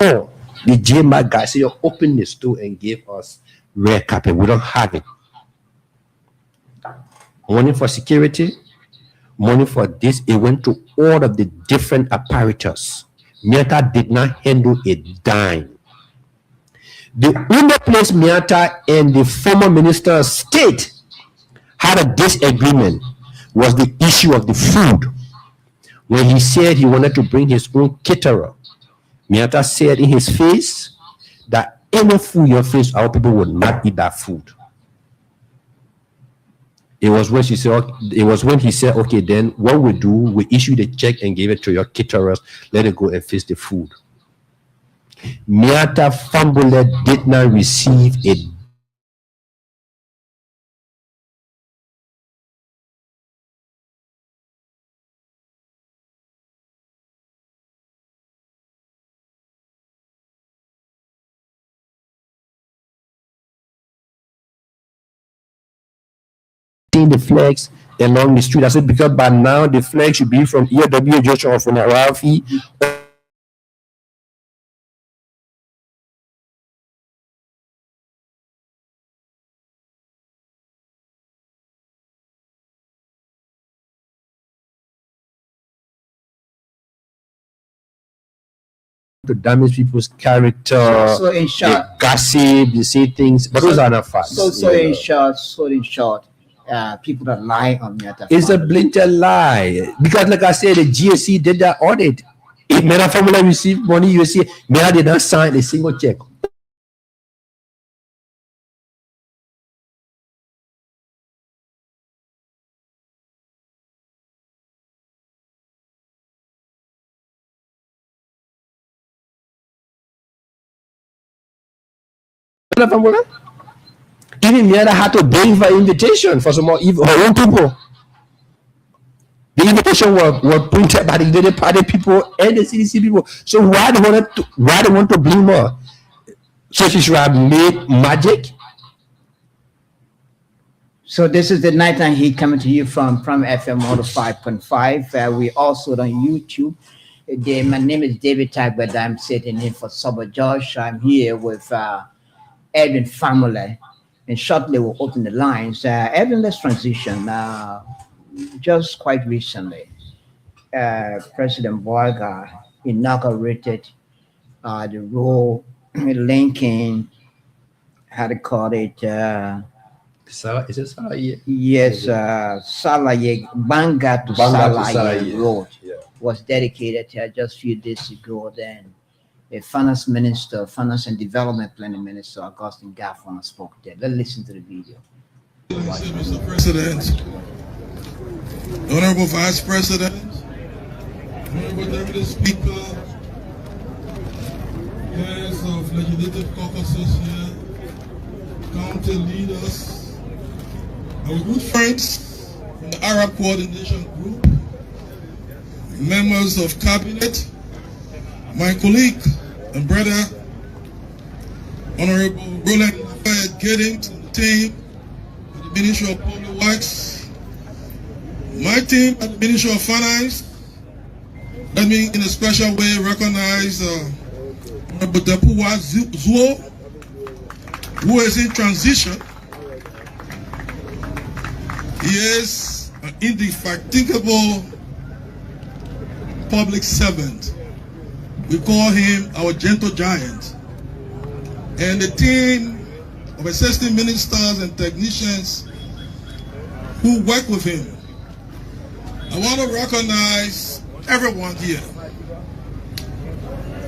Oh, the JMA guy said, you opened the store and gave us rare carpet. We don't have it. Money for security, money for this. It went to all of the different apparatus. Miata did not handle a dime. The only place Miata and the former Minister of State had a disagreement was the issue of the food. When he said he wanted to bring his own caterer, Miata said in his face that any food you face, our people would not eat that food. It was when she said, it was when he said, okay, then what we do, we issue the check and give it to your caterers, let it go and face the food. Miata Fambule did not receive a the flags along the street. I said, because by now the flag should be from EW Joshua or from Rafi. To damage people's character, So in short, they gossip, they say things, but those are not facts. so in short, people that lie on Miata. It's a blatant lie. Because like I said, the GSC did that audit. If Meta Formula received money, you see, Meta did not sign a single check. Meta Formula? Even Meta had to bring for invitation for some more her own people. The invitation was printed by the United Party people and the CDC people. So why they want to blame her? So she should have made magic. So this is the Nighttime Heat coming to you from FM 105.5. We also on YouTube. My name is David Tagbert. I'm sitting in for Saba Josh. I'm here with Edwin Family. And shortly we'll open the lines. Edwin, let's transition. Just quite recently, President Boaga inaugurated the role linking, how to call it, Is it Salaye? yes, Salaye, Banga to Salaye Road was dedicated just a few days ago. Then the Finance Minister, Finance and Development Planning Minister, Augustine Gaffron spoke there. Let's listen to the video. Mr. President, Honorable Vice President, Honorable Deputy Speaker, heads of legislative caucuses here, county leaders, our good friends from the Arab Coordination Group, members of Cabinet, my colleague and brother, Honorable Roland Lafayette Giddings and the team at the Ministry of Public Works, my team at the Ministry of Finance. Let me in a special way recognize Honorable Depuwa Zuo, who is in transition. He is an indefatigable public servant. We call him our gentle giant. And the team of assistant ministers and technicians who work with him. I want to recognize everyone here.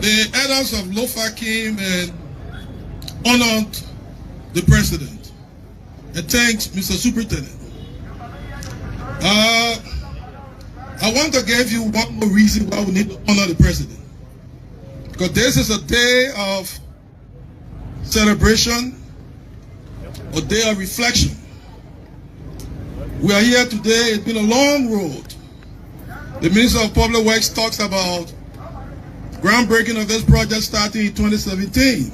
The elders of Lofa came and honored the president and thanked Mr. Superintendent. I want to give you one more reason why we need to honor the president. Because this is a day of celebration, a day of reflection. We are here today. It's been a long road. The Minister of Public Works talks about groundbreaking of this project starting in 2017.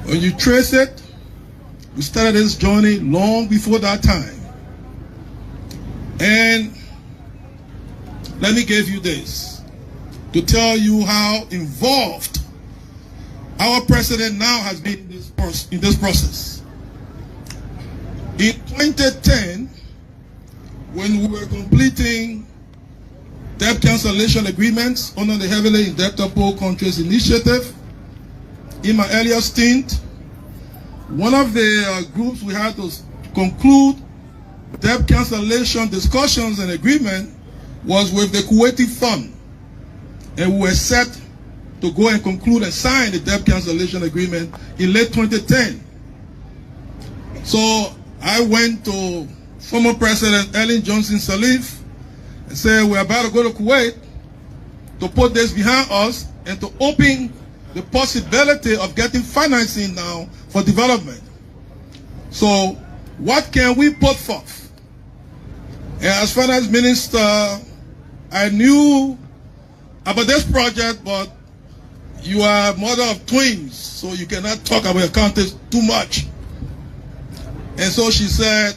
When you trace it, we started this journey long before that time. And let me give you this to tell you how involved our president now has been in this process. In 2010, when we were completing debt cancellation agreements under the Heavily Indebted Poor Countries Initiative, in my earlier stint, one of the groups we had to conclude debt cancellation discussions and agreement was with the Kuwaiti Fund. And we were set to go and conclude and sign the debt cancellation agreement in late 2010. So I went to former President Ellen Johnson Sirleaf and said, we're about to go to Kuwait to put this behind us and to open the possibility of getting financing now for development. So what can we put forth? And as Finance Minister, I knew about this project, but you are a mother of twins, so you cannot talk about your countries too much. And so she said,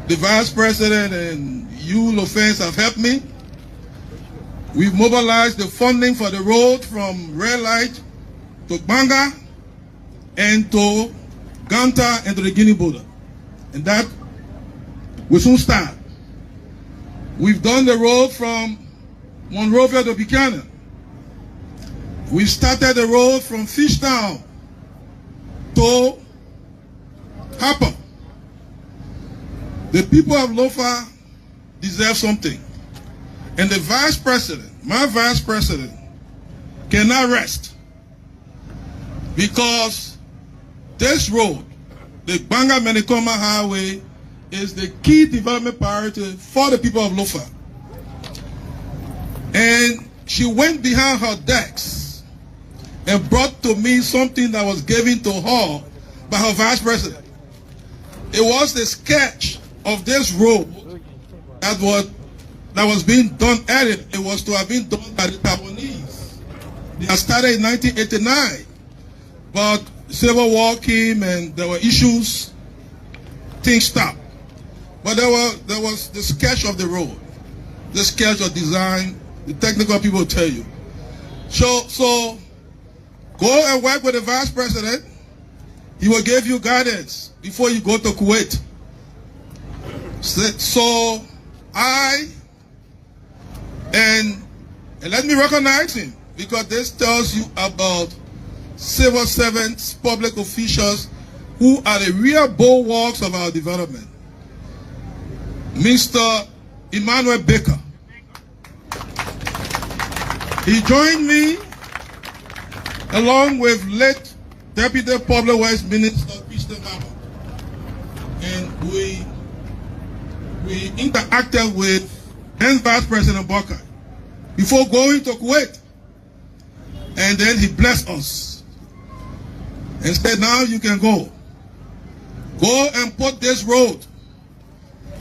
the Vice President and you, Lofens, have helped me. We've mobilized the funding for the road from Red Light to Banga and to Ganta and to the Guinea border. And that will soon start. We've done the road from Monrovia to Buchanan. We've started the road from Fishtown to Harper. The people of Lofa deserve something. And the Vice President, my Vice President, cannot rest because this road, the Banga-Menikoma Highway, is the key development priority for the people of Lofa. And she went behind her decks and brought to me something that was given to her by her Vice President. It was the sketch of this road that was being done at it. It was to have been done by the Taiwanese. They had started in 1989, but Civil War came and there were issues. Things stopped. But there was the sketch of the road, the sketch of design. The technical people tell you. So go and work with the vice president. He will give you guidance before you go to Kuwait. So and let me recognize him, because this tells you about civil servants, public officials who are the real bulwarks of our development. Mr. Emmanuel Baker. He joined me along with late Deputy Public Works Minister Christian Baba, and we interacted with then Vice President Boakai before going to Kuwait, and then he blessed us and said, now you can go and put this road.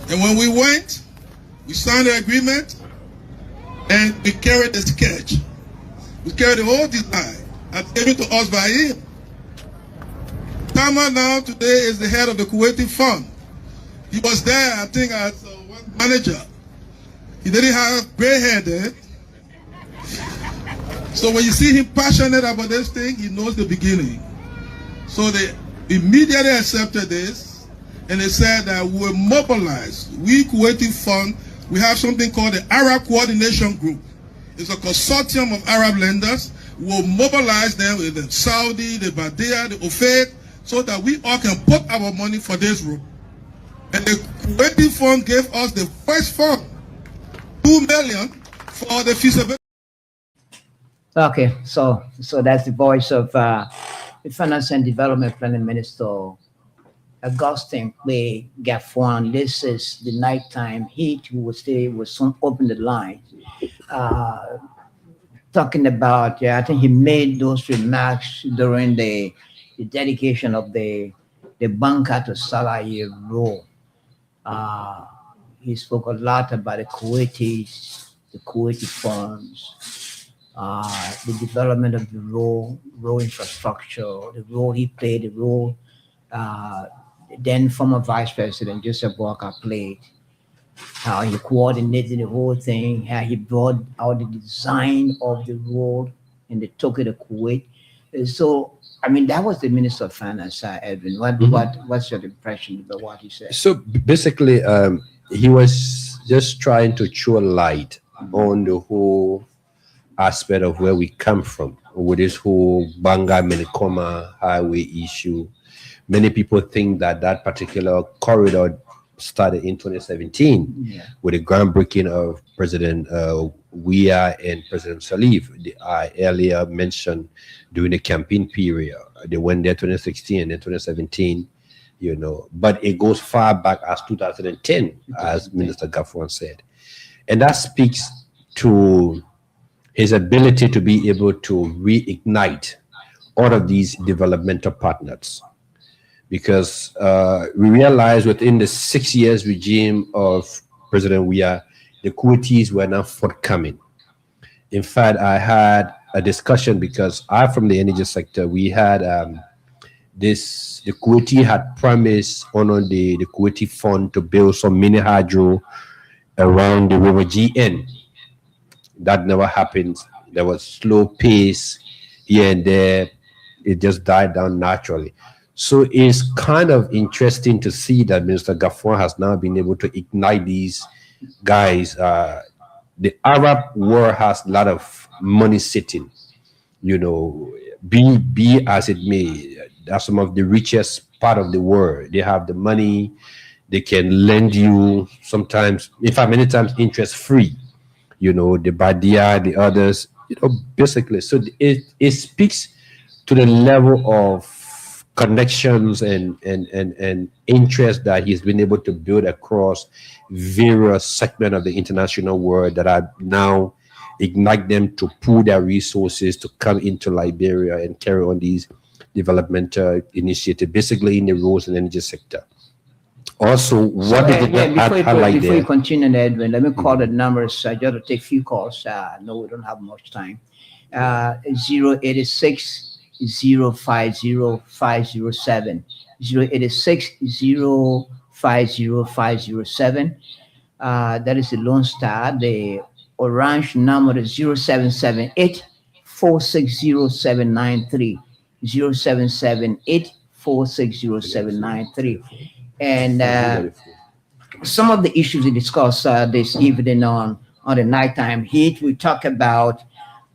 And when we went, we signed the agreement and we carried the sketch. We carried the whole design and gave it to us by him. Tama now today is the head of the Kuwaiti Fund. He was there, I think, as one manager. He didn't have gray hair then. So when you see him passionate about this thing, he knows the beginning. So they immediately accepted this, and they said that we will mobilize. We Kuwaiti Fund, we have something called the Arab Coordination Group. It's a consortium of Arab lenders. We'll mobilize them with the Saudi, the Badia, the OFAC, so that we all can put our money for this road. And the Kuwaiti Fund gave us the first fund, $2 million for the feasibility. Okay, so that's the voice of the Finance and Development Planning Minister, Augustine Clay Gaffwan. This is the nighttime heat. We will soon open the line. Talking about, I think he made those remarks during the dedication of the Banka to Salahi Road. He spoke a lot about the Kuwaiti funds, the development of the road infrastructure, the role he played, the role then former Vice President Joseph Boakai played, how he coordinated the whole thing, how he brought out the design of the road and they took it to Kuwait. So, I mean, that was the Minister of Finance, Edwin. What's your impression about what he said? So basically, he was just trying to throw light on the whole aspect of where we come from with this whole Banga Menekoma highway issue. Many people think that particular corridor started in 2017 with the groundbreaking of President Weah and President Salif. I earlier mentioned during the campaign period. They went there 2016 and then 2017, but it goes far back as 2010, as Minister Gaffwan said. And that speaks to his ability to be able to reignite all of these developmental partners. Because we realized within the 6 years regime of President Weah, the Kuwaitis were not forthcoming. In fact, I had a discussion because I'm from the energy sector. We had the Kuwaiti had promised on the Kuwaiti Fund to build some mini hydro around the river GN. That never happened. There was slow pace here and there. It just died down naturally. So it's kind of interesting to see that Minister Gaffwan has now been able to ignite these guys. The Arab world has a lot of money sitting, be as it may. That's some of the richest part of the world. They have the money. They can lend you sometimes, in fact, many times interest free. The Badia, the others, basically. So it speaks to the level of connections and interest that he's been able to build across various segments of the international world that are now ignite them to pool their resources to come into Liberia and carry on these developmental initiatives, basically in the roads and energy sector. Also, what did yeah, it not highlight before you there? continue, Edwin, let me call the numbers. Just to take few calls. No, we don't have much time. 086 050 that is the Lone Star. The orange number is 0778 460 And some of the issues we discussed this evening on the nighttime heat, we talk about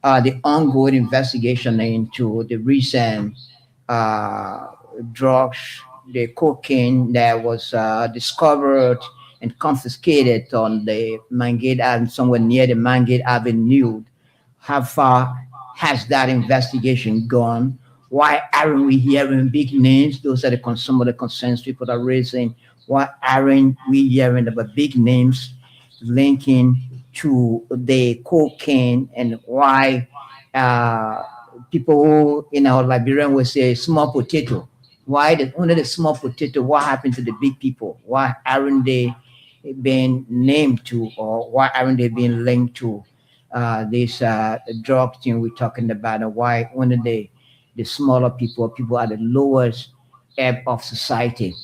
the ongoing investigation into the recent drugs, the cocaine that was discovered and confiscated on the Mangate Avenue, somewhere near the Mangate Avenue. How far has that investigation gone? Why aren't we hearing big names? Those are some of the concerns people are raising. Why aren't we hearing about big names linking to the cocaine, and why people in our Liberian will say small potato? Why only the small potato? What happened to the big people? Why aren't they being named to, or why aren't they being linked to this drug thing we're talking about? And why only the smaller people at the lowest ebb of society?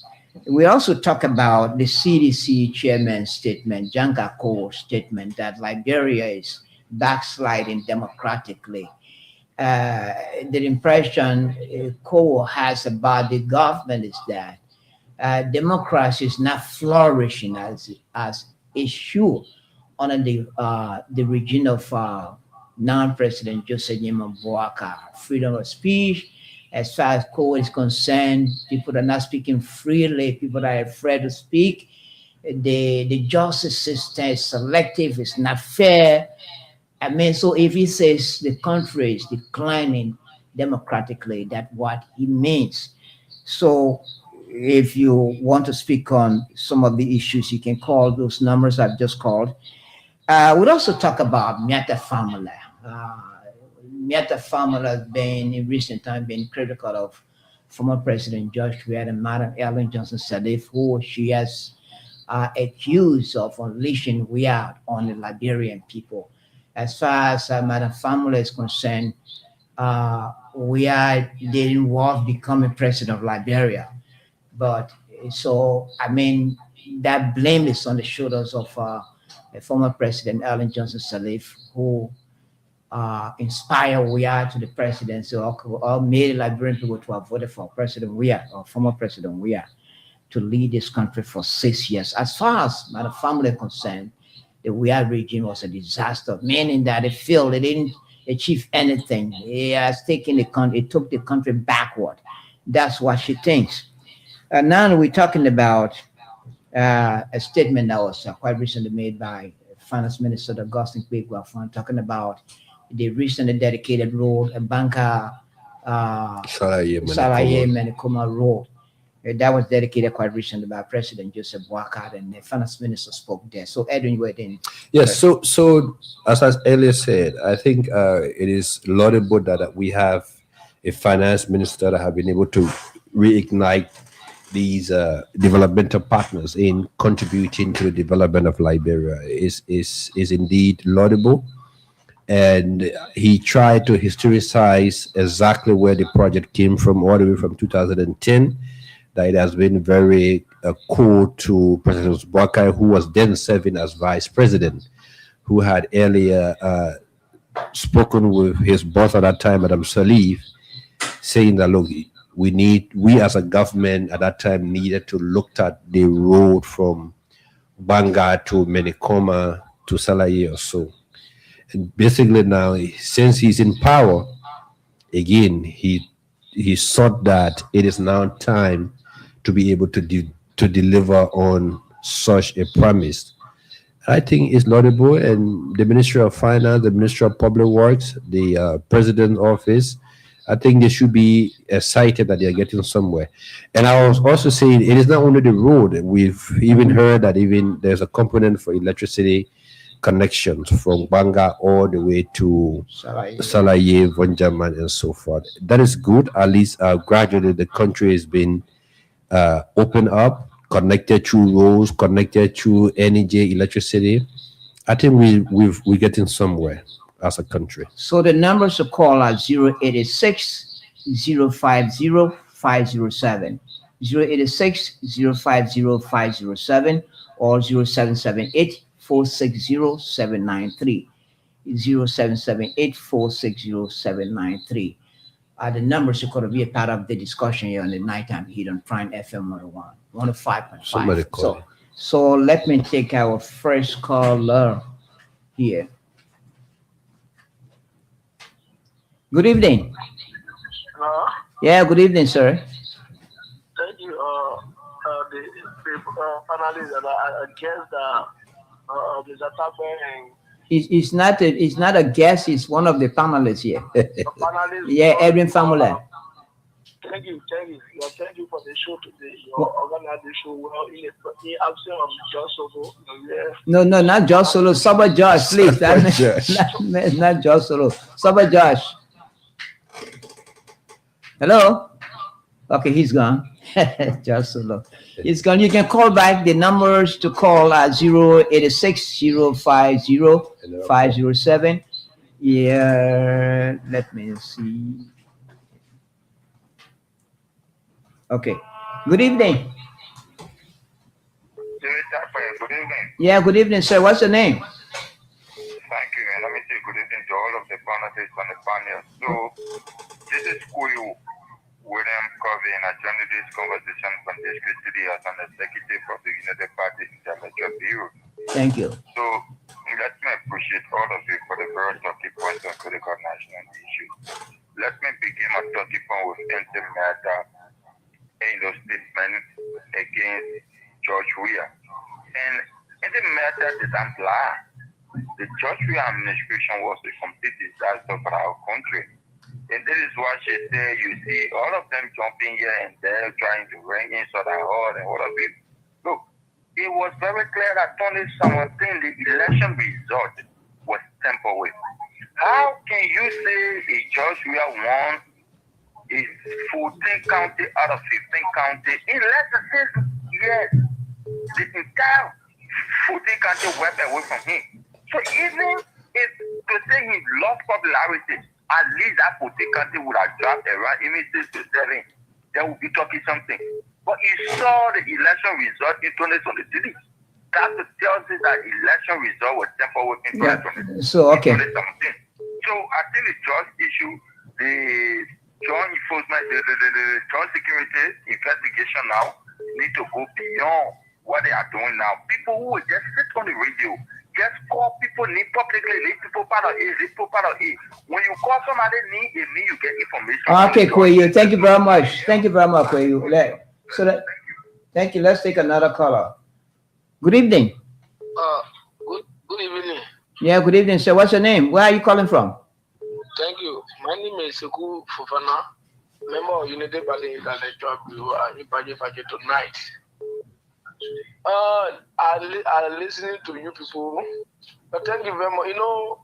We also talk about the CDC chairman's statement, Janka Cole's statement, that Liberia is backsliding democratically. The impression Cole has about the government is that democracy is not flourishing as a should under the regime of non-president Joseph Nyema Boaka. Freedom of speech, as far as Cole is concerned, people are not speaking freely. People are afraid to speak. The justice system is selective. It's not fair. I mean, so if he says the country is declining democratically, that's what he means. So if you want to speak on some of the issues, you can call those numbers I've just called. We'll also talk about Miata Family. Miata Family has been, in recent time, been critical of former President George Weah and Madam Ellen Johnson Sirleaf, who she has accused of unleashing Weah on the Liberian people. As far as Madam Family is concerned, Weah didn't want to become a president of Liberia. But so, I mean, that blame is on the shoulders of former President Ellen Johnson Sirleaf, who inspired Weah to the presidency, or made Liberian people to have voted for President Weah, or former President Weah, to lead this country for 6 years. As far as my family is concerned, the Weah regime was a disaster, meaning that it failed. It didn't achieve anything. It has taken the country, it took the country backward. That's what she thinks. Now we're talking about a statement that was quite recently made by Finance Minister Augustine Kpegua, talking about the recently dedicated road, a Banka Salaye Menekoma road. That was dedicated quite recently by President Joseph Boakai, and the Finance Minister spoke there. So, Edwin, you were in. Yes, so as I earlier said, I think it is laudable that we have a finance minister that have been able to reignite these developmental partners in contributing to the development of Liberia. Is indeed laudable. And he tried to historicize exactly where the project came from, all the way from 2010. That it has been very cool to President Boakai, who was then serving as vice president, who had earlier spoken with his boss at that time, Madam Sirleaf, saying that, look, we as a government at that time needed to look at the road from Banga to Menekoma to Salaye or so. And basically now, since he's in power, again, he thought that it is now time to be able to deliver on such a promise. I think it's laudable, and the Ministry of Finance, the Ministry of Public Works, the President's Office, I think they should be excited that they are getting somewhere. And I was also saying it is not only the road. We've even heard that even there's a component for electricity connections from Banga all the way to Salaye, Vonjaman, and so forth. That is good. At least gradually the country has been opened up, connected through roads, connected through energy, electricity, I think we're getting somewhere as a country. So the numbers to call are 086 050 507, 086 050 507, or 0778 460 793. 0778 460 793 are the numbers you're going to be a part of the discussion here on the nighttime heat on Prime FM 105.5. Somebody call. So let me take our first caller here. Good evening. Hello? Yeah, good evening, sir. Thank you. The panelists, and I guess that the Zatabe It's not a guest. It's one of the panelists here. panelists. Yeah, Edwin Famula. Thank you. Yeah, thank you for the show today. You organized the show well in absence of John Solo. Yeah. No, not Josh Solo. Saba Josh, please. Not Josh Solo. Saba Josh. Hello? Okay, he's gone. Josh Solo. He's gone. You can call back. The numbers to call are 086 050 507. Yeah, let me see. Okay. Good evening. Good evening. Yeah, good evening, sir. What's your name? Thank you, and let me say good evening to all of the panelists on the panel. So, this is Kuyu William Covey, and I joined this conversation from the city as an executive of the United Party Intellectual Bureau. Thank you. So, let me appreciate all of you for the very talking points on critical national issues. Let me begin my talking point with anti-matter in the statement against George Weah. And anti-matter is unplanned. The George Weah administration was a complete disaster for our country. And this is why she said, you see all of them jumping here and there, trying to bring in Southern Hall and all of it. Look, it was very clear that 2017, the election result was tampered with. How can you say a George Weah won is 14 county out of 15 county in less than 6 years? The entire 14 county went away from him. So even if to say he lost popularity, at least that 14 county would have dropped around even 6 to 7. They would be talking something. But you saw the election result in 2023. That tells us that election result was tampered with in 2023. So, okay. 2017. So I think the judge issue, the joint enforcement, the joint security investigation now need to go beyond what they are doing now. People who will just sit on the radio, just call people need publicly, need people part of it, need people part of it. When you call somebody need a me, you get information. Okay, Kwayu. Thank you very much. Thank you very much, Kwayu. Thank you. Let's take another caller. Good evening. Good evening. Yeah, good evening, sir. What's your name? Where are you calling from? Thank you. My name is Sekou Fofana, member of Unity Party Intellectual Bureau and Ipaje tonight. I listening to you people. But thank you very much. You know,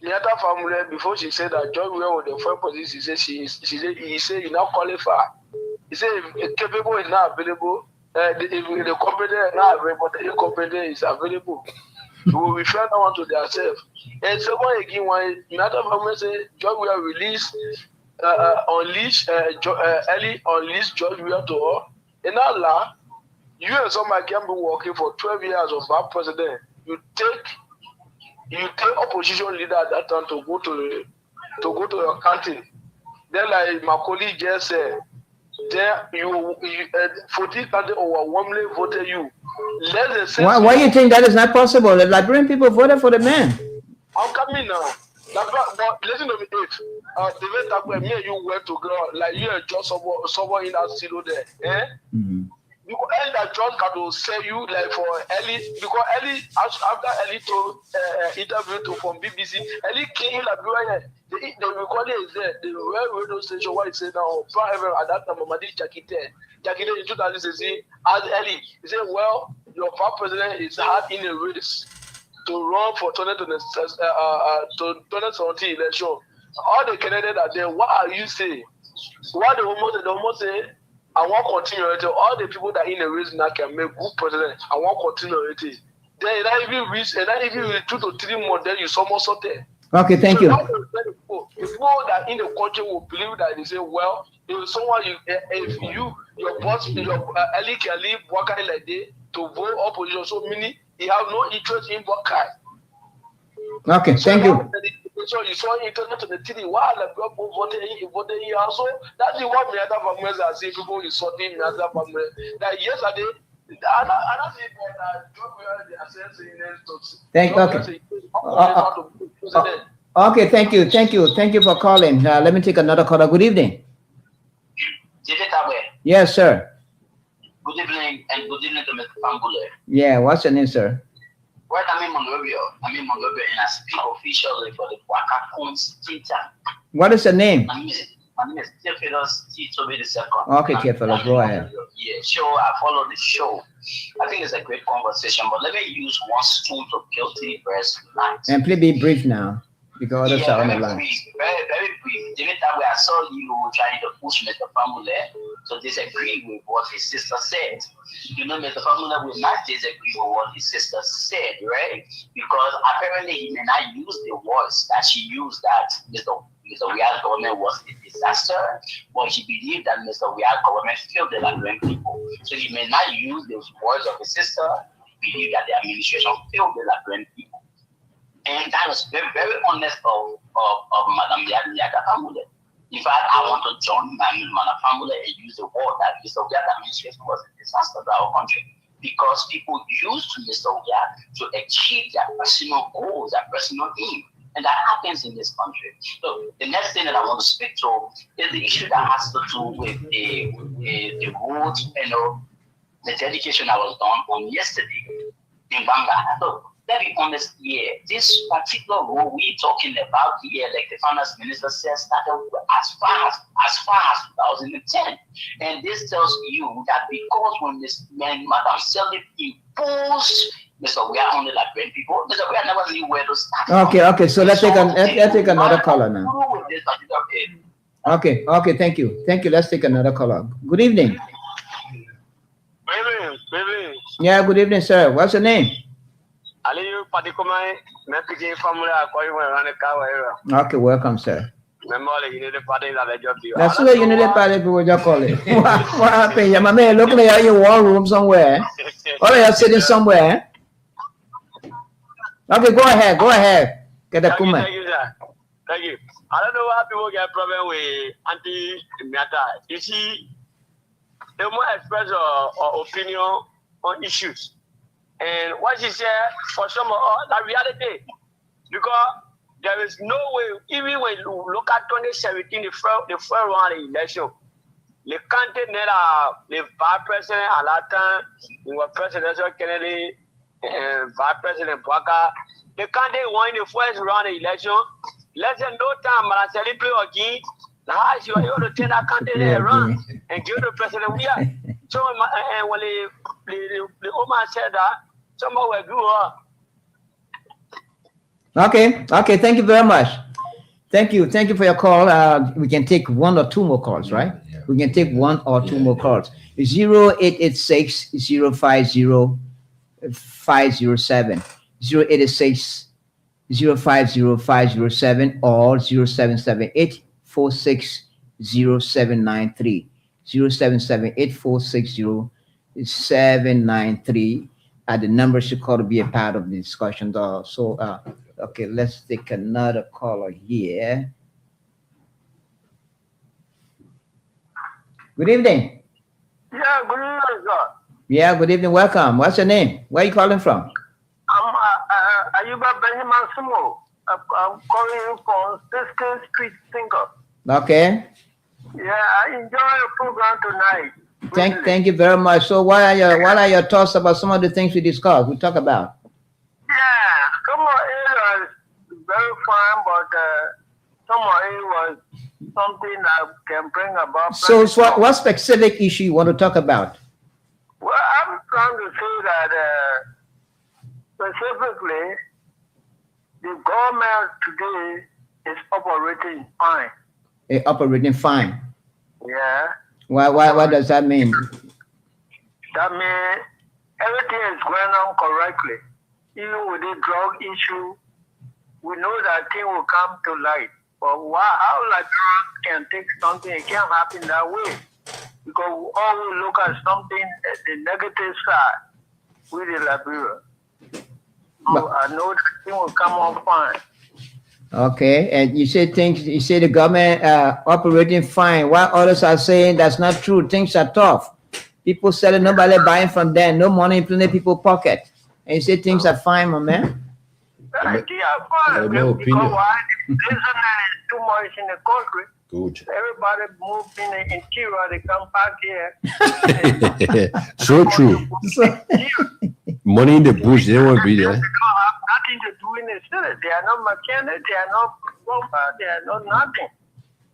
the other family before she said that George Weah was the first position, he said he now qualify. He said if capable is not available, if the competent is not available, the incompetent is available. We will refer that one to themselves. And so one again, when another family say George Weah release unleash George Weah to all. In Allah, you and somebody can be working for 12 years of our president. You take opposition leader at that time to go to your country. Then, like my colleague just said, there you 14 countries overwhelmingly voted you. Why do you think that is not possible? The Liberian people voted for the man. I'm coming now. But listen to me, if the way that me and you went to go, like you and just someone in that silo there, eh? Mm-hmm. Because that John can say you like for Ellie, because Ellie after Ellie to interview to from BBC, Ellie came in Liberia. The recording is there. The radio station what he said now, at that time, Mamadi Jakite in 2016 asked Ellie. He said, "Well, your past president is hard in a race to run for 2017 election. All the candidates are there. What are you saying? What they almost say." I want continuity. All the people that in the race now can make good president. I want continuity. Then not even reach 2 to 3 months, then you somersault there. Okay, thank you. The people that in the country will believe that they say, well, if someone if your boss, your Ali can leave Wakai like that to vote opposition, so meaning he have no interest in Wakai. Okay, thank you. So you saw internet on the TV. Wow, the people voted here also. That's the one me other families are saying people you saw them other family. That yesterday, Okay, thank you for calling. Let me take another caller. Good evening. Yes, sir. Good evening and good evening to Mr. Pambule. Yeah, what's your name, sir? Well, I'm in Monrovia and I speak officially for the Waka Twitter. What is your name? My name is Theophilus Titobe II. Okay, Theophilus, go ahead. Yeah, sure, I follow the show. I think it's a great conversation, but let me use one stool to kill 3 birds with night. And please be brief now, because others are on the line. Very, very brief. The time where I saw you trying to push Mr. Famule to disagree with what his sister said. You know, Mr. Famule will not disagree with what his sister said, right? Because apparently he may not use the words that she used, that Mr. Weah government was a disaster, but he believed that Mr. Weah government failed the Liberian people. So he may not use those words of his sister, believe that the administration failed the Liberian people. And that was very, very honest of Madam Yada Famule. In fact, I want to join Madam Famule and use the word that Mr. Weah administration was a disaster to our country, because people used Mr. Weah to achieve their personal goals, their personal aim. And that happens in this country. So the next thing that I want to speak to is the issue that has to do with the roads, the dedication that was done on yesterday in Banga. So let me be honest here. This particular road we're talking about here, like the finance minister says, started as far as 2010. And this tells you that because when this man, Madam Selif, imposed Mr. Weah on the Liberian people, Mr. Weah never knew where to start. Okay. So let's take another caller now. Okay. Thank you. Let's take another caller. Good evening. Good evening. Yeah, good evening, sir. What's your name? Aliyu Padikomai, Mepiki Famula, Okay, welcome, sir. Unity Party that I job you. That's the Unity Party people just call it. What happened? Your mama looking at your war room somewhere. Or you're sitting somewhere. Okay, go ahead. Get the comment. Thank you, sir. Thank you. I don't know why people get problem with anti-Miata. You see, they more express or opinion on issues. And what she said, for some of the reality, because there is no way, even when you look at 2017, the first round of the election, the candidate the vice president at that time, he was presidential Kennedy, and vice president Bwaka. The candidate won the first round of the election. Less than no time, Maraceli play again. Now she was able to take that candidate run and give the president we are. So and when the woman said that, someone will do her. Okay. Thank you very much. Thank you for your call. We can take 1 or 2 more calls, right? Yeah. We can take 1 or 2 more calls. 0886 050 507, 0886 050 507, or 0778 46 0793, 0778 46 0793. The number should call to be a part of the discussion. Okay, let's take another caller here. Good evening. Yeah, good evening, sir. Yeah, good evening. Welcome. What's your name? Where are you calling from? I'm Ayuba Benjamin Sumo. I'm calling you from 16th Street Thinker. Okay. Yeah, I enjoy your program tonight. Thank you very much. So what are your thoughts about some of the things we talk about? Yeah, some of it was very fun, but some of it was something that can bring about. So what specific issue you want to talk about? Well, I'm trying to say that specifically, the government today is operating fine. Operating fine. Yeah. What does that mean? That means everything is going on correctly. Even with the drug issue, we know that thing will come to light. But how Liberia can take something, it can't happen that way. Because we always look at something at the negative side with the Liberia. So I know that thing will come on fine. Okay, and you say the government operating fine. While others are saying that's not true. Things are tough. People selling, nobody buying from them, no money in plenty people's pocket. And you say things are fine, my man. They are fine. No Because opinion. why? The business is too much in the country. Good. Everybody moved in the interior, they come back here. So true. Money in the bush, they won't be there. They don't have nothing to do in the city. They are not mechanic, they are not plumber, they are not nothing.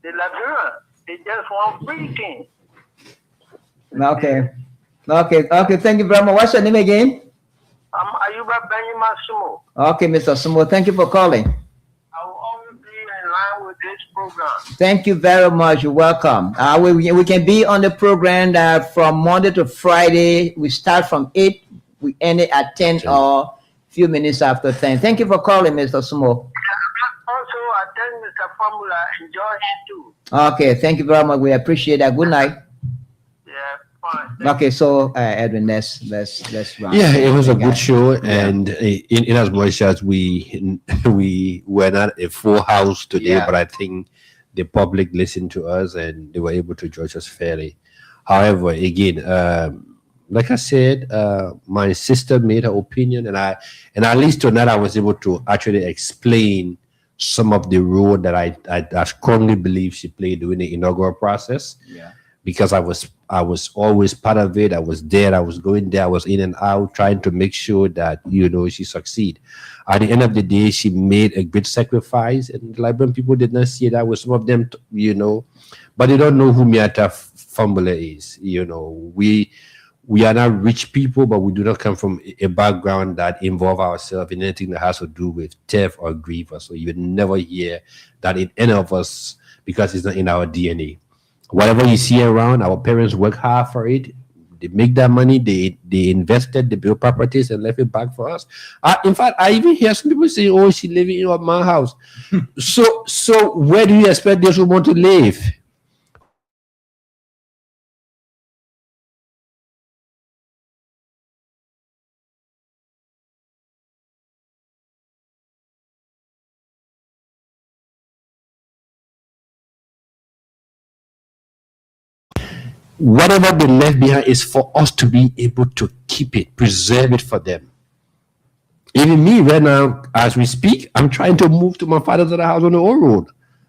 The Liberian, they just want free things. Okay. Thank you very much. What's your name again? Ayuba Benjamin Sumo. Okay, Mr. Sumo. Thank you for calling. I will always be in line with this program. Thank you very much. You're welcome. We can be on the program from Monday to Friday. We start from 8. We end it at 10 or a few minutes after 10. Thank you for calling, Mr. Sumo. Also, I thank Mr. Formula. Enjoy him too. Okay, thank you very much. We appreciate that. Good night. Yeah, fine. Okay, so Edwin, let's run. Yeah, it was a good show, and in as much as we were not a full house today, but I think the public listened to us and they were able to judge us fairly. However, again, like I said, my sister made her opinion, and at least tonight I was able to actually explain some of the role that I strongly believe she played during the inaugural process. Yeah. Because I was always part of it. I was there. I was going there. I was in and out, trying to make sure that she succeed. At the end of the day, she made a great sacrifice, and the Liberian people did not see that with some of them, but they don't know who Miata Formula is. We are not rich people, but we do not come from a background that involve ourselves in anything that has to do with theft or grief. So you would never hear that in any of us, because it's not in our DNA. Whatever you see around, our parents work hard for it. They make that money, they invested, they built properties and left it back for us. In fact, I even hear some people say, "Oh, she's living in my house." So where do you expect those who want to live? Whatever they left behind is for us to be able to keep it, preserve it for them. Even me right now, as we speak, I'm trying to move to my father's other house on the old road.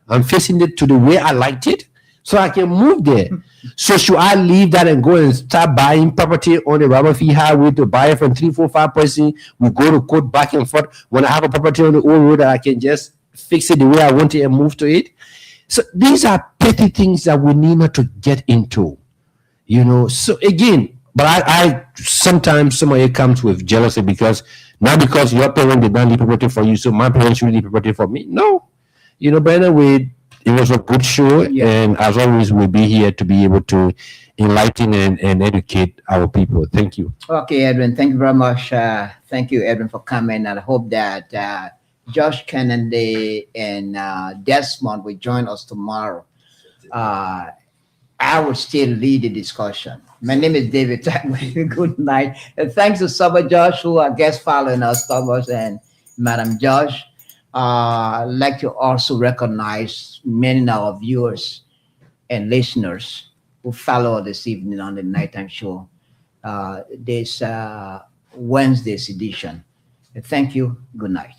I'm facing it to the way I liked it, so I can move there. So should I leave that and go and start buying property on the Robert Fee Highway to buy it from 345 person? We go to court back and forth when I have a property on the old road that I can just fix it the way I want it and move to it. So these are petty things that we need not to get into. So again, but I sometimes some of it comes with jealousy because your parents did not leave property for you, so my parents should leave property for me. No, but anyway, it was a good show, and as always, we'll be here to be able to enlighten and educate our people. Thank you. Okay, Edwin, thank you very much. Thank you, Edwin, for coming. And I hope that Josh Kennedy and Desmond will join us tomorrow. I will still lead the discussion. My name is David Tagway. Good night. And thanks to Saba Josh, who are guest following us, Thomas and Madam Josh. I'd like to also recognize many of our viewers and listeners who follow this evening on the Nighttime Show, this Wednesday's edition. Thank you. Good night.